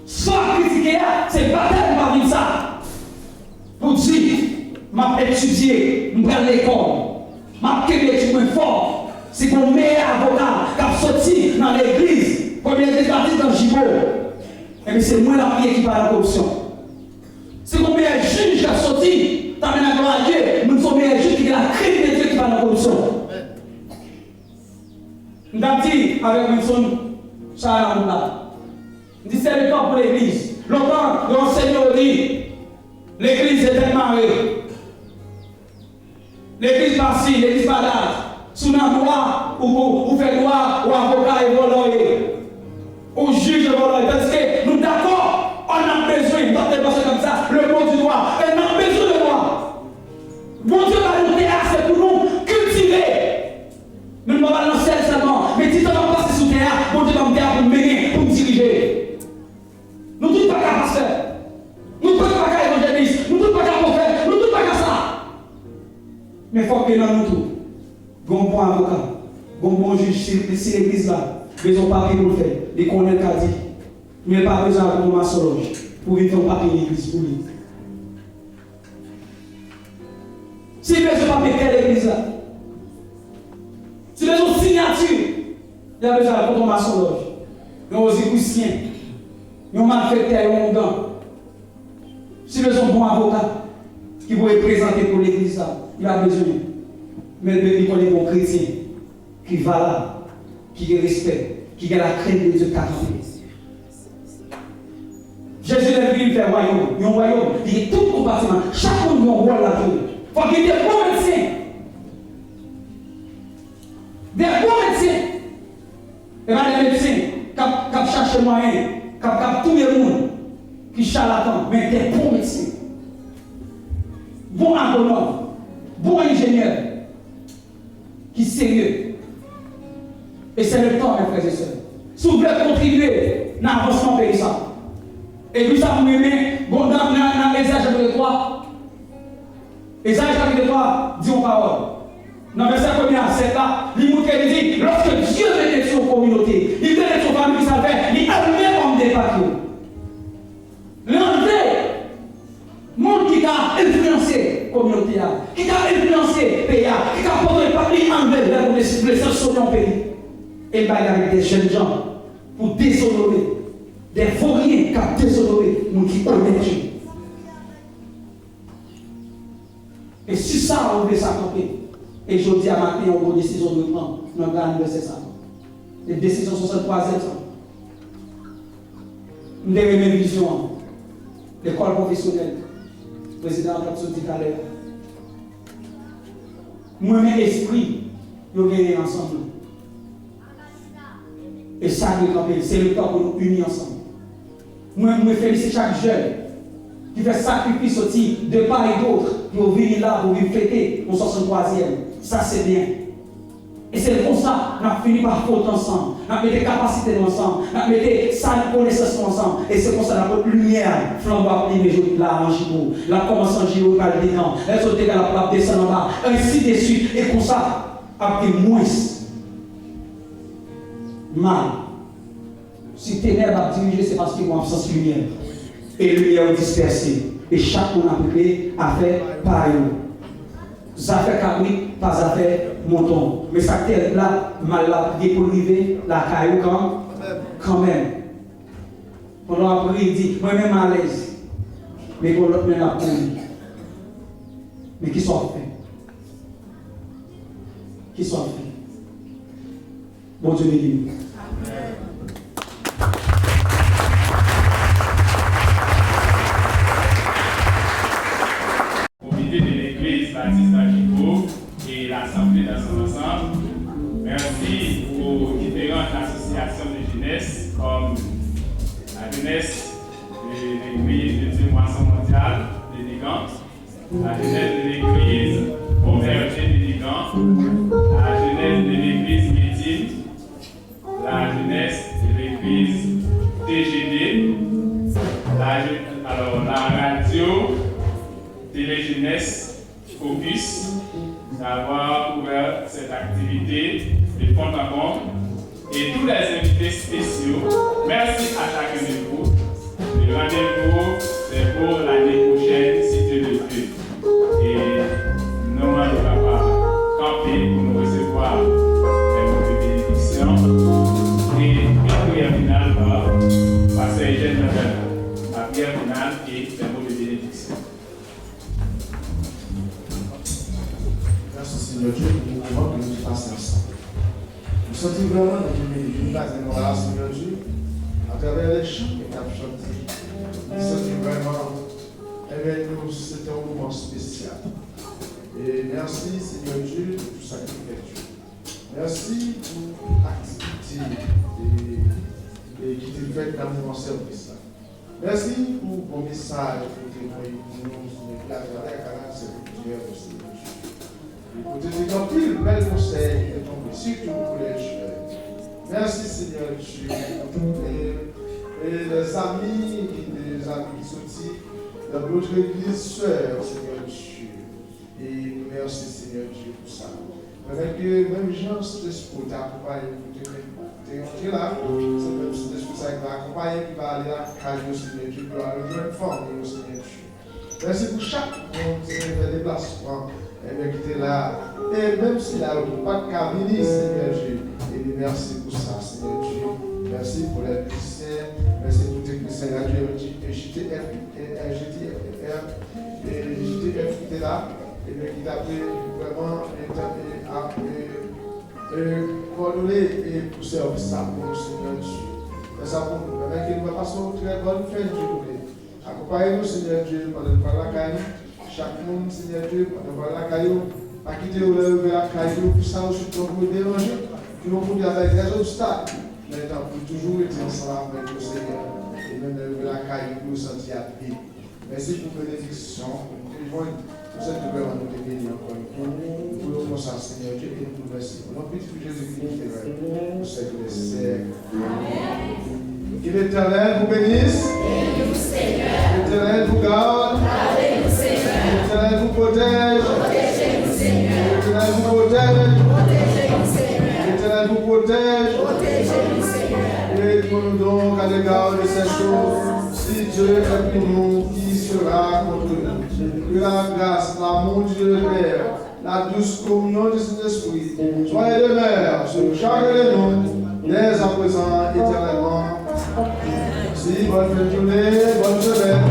S12: Soit critiquer, c'est bataille par une ça. Pour dire, je vais étudier, je vais à l'école, je vais étudier fort. C'est mon meilleur avocat qui a sorti dans l'église, comme il est parti dans le Gibo. Et bien c'est moi la prière qui parle de la corruption. C'est mon meilleur juge qui a sorti, tu amènes à gloire à Dieu, nous sommes meilleurs juges qui a la crime de Dieu qui parle de la corruption. Nous avons dit avec Wilson, ça a là. Nous disons c'est le temps pour l'église. Longtemps, l'enseignant dit, l'église est tellement l'église par-ci, l'église par-là. Sous la loi, ou fait droit, ou avocat et voleur, ou juge et voleur. Parce que nous d'accord, on a besoin, dans des personnes comme ça, le mot du droit, et on a besoin de droit. Bon Dieu va nous théâtre, c'est pour nous cultiver. Nous ne pouvons pas lancer seulement, mais si on va passer sous terre, bon Dieu va me théâtre pour me mener, pour me diriger. Nous ne sommes pas qu'à pasteur, nous ne sommes pas qu'à évangéliste, nous ne sommes pas qu'à prophète, nous ne sommes pas qu'à ça. Mais il faut que nous tout. Bon avocat, bon juge, juge si l'église là, besoin de papier pour le faire. Les connaît qu'a dit. Mais pas besoin de maçonnerie pour vivre un papier l'église pour lui. Si besoin de papier quelle l'église là, si besoin de signature, il y a besoin de maçonnerie. Il y a aux écoutiens, il y a un malfaiteur, il y a un montant. Si besoin de bon avocat qui pourrait présenter pour l'église là, il a besoin. Mais il connaît bon chrétien qui va là, qui respecte, qui a la crainte de Dieu qui a campé. Jésus est venu faire un royaume, il y a tout compartiment, chaque monde a un rôle là-dedans. Il faut qu'il y ait des bons médecins. Des bons médecins. Et pas des médecins qui cherchent les moyens, qui tout le monde, qui charlatan, mais des bons médecins. Bons agronomes, bons ingénieurs, qui sont sérieux. Et c'est le temps, mes frères et sœurs. Si vous voulez contribuer à l'avancement paysan, et puis ça vous aimez, bon, dans Ésaïe chapitre 3, Ésaïe chapitre 3, dit en parole. Dans verset 1er, là, il dit, lorsque Dieu mettait sur communauté, il mettait sur famille qui s'appelle, il allumait comme des papiers. L'enlever, monde qui t'a influencé la communauté, qui t'a influencé le pays, qui t'a porté le papier enlevé pour les sauver en pays. Et il va y avec des jeunes gens pour déshonorer, des vauriens qui ont déshonoré, nous qui connaissent Dieu. Et si ça, on veut s'accomplir, et je dis à matin, on a une décision de prendre, nous avons anniversaire ça. Les décisions sont 63e ans. Nous avons une vision. L'école professionnelle, le président a dit tout à l'heure. Moi-même, esprit, nous venons ensemble. Et ça, c'est le temps pour nous unir ensemble. Moi, je félicite chaque jeune qui fait sacrifice aussi de part et d'autre pour venir là, pour venir fêter mon 63e. Ça, c'est bien. Et c'est comme ça qu'on a fini par foutre ensemble. On a mis des capacités ensemble. On a mis des salles de connaissances ensemble. Et c'est comme ça qu'on a notre lumière flamboie mais je là en Giro. La commence en Giro, va le dedans. Elle saute à la plaque, descend en bas. Ainsi de suite. Et comme ça, après moins. Mal. Si ténèbres a dirigé, c'est parce qu'il y a une absence de lumière. Et lumière dispersée. Et chaque monde a appelé à faire pareil. Ça fait cabri, pas à faire monton. Mais ça terre là, mal là, pour arriver, la caillou quand même. Pendant après, il dit, moi-même à l'aise. Mais pour l'autre, même à pour lui. Mais qui sont faits? Qui sont faits? Bon Dieu béni.
S1: Comité de l'Église baptiste d'Ajibo et l'Assemblée dans son ensemble. Merci aux différentes associations de jeunesse comme la jeunesse de l'Église de Dieu Moisson Mondiale de Ligan, la jeunesse de l'Église Convergée de Ligan, la jeunesse de l'Église Médine, la jeunesse de l'Église TGD, la radio Télé-Jeunesse Focus d'avoir ouvert cette activité de fond en comble et tous les invités spéciaux. Merci à chacun de vous. Le rendez-vous, c'est pour l'année prochaine, si Dieu le veut. Et nous ne va pas camper pour nous recevoir les mots de bénédiction. Et la prière finale par Pasteur Eugène Lebel. La prière finale et les mots de bénédiction.
S5: Merci Seigneur Dieu pour le moment que nous passons ensemble. Nous sentons vraiment notre bénédiction, Seigneur Dieu, à travers les chants que nous avons chantés. Nous sentons vraiment, nous, c'était un moment spécial. Et merci Seigneur Dieu pour tout ça que tu fais. Merci pour l'activité qui te fait dans mon service. Merci pour vos messages, pour témoigner pour nous, sur les canaux, c'est pour Dieu aussi. Pour te dire qu'en pile, bel conseil est tombé, surtout pour les jeunes. Merci Seigneur Dieu pour tous les amis qui sont dans notre église sœur, Seigneur Dieu. Et merci Seigneur Dieu pour ça. Avec même gens, c'est pour t'accompagner, tu es là, c'est même si l'esprit ça va accompagner, qui va aller à la Seigneur Dieu, pour aller rejoindre une forme au Seigneur Dieu. Merci pour chaque monde qui fait des déplacements, qui est là. Et même si là, pas de cabine, Seigneur Dieu, et merci pour ça, Seigneur Dieu. Merci pour les musiciens, merci pour les techniciens radio, GTF qui était là, et qui t'a pris vraiment coordonné et pour servir ça pour le Seigneur Dieu. Et ça pour nous permettre qu'il nous passe une très bonne fin de journée. Accompagnez-nous, Seigneur Dieu, pendant que la caille, chaque monde, Seigneur Dieu, pendant que la caille, pas quitter ou lever la caille, pour ça, aussi pour nous déranger, pour nous dire avec des obstacles. Maintenant, pour toujours être ensemble avec le Seigneur, et même lever la caille, pour nous sentir à pied. Merci pour la bénédiction, pour cette nouvelle nous te bénir encore une fois. Nous voulons ça, Seigneur Dieu, et nous merci. Au nom de Jésus-Christ, pour siècle des siècles. Que l'Éternel vous bénisse. Que l'Éternel vous garde. Que l'Éternel vous protège. Que l'Éternel vous protège. Que l'Éternel vous protège. Et pour nous donc à l'égard de ces choses, si Dieu est pour nous, qui sera contre nous? Que la grâce, l'amour de Dieu le Père, la douce communion du Saint-Esprit, soyez demeure sur chacun de nous, dès à présent, éternellement. Si, bonne journée, bonne semaine.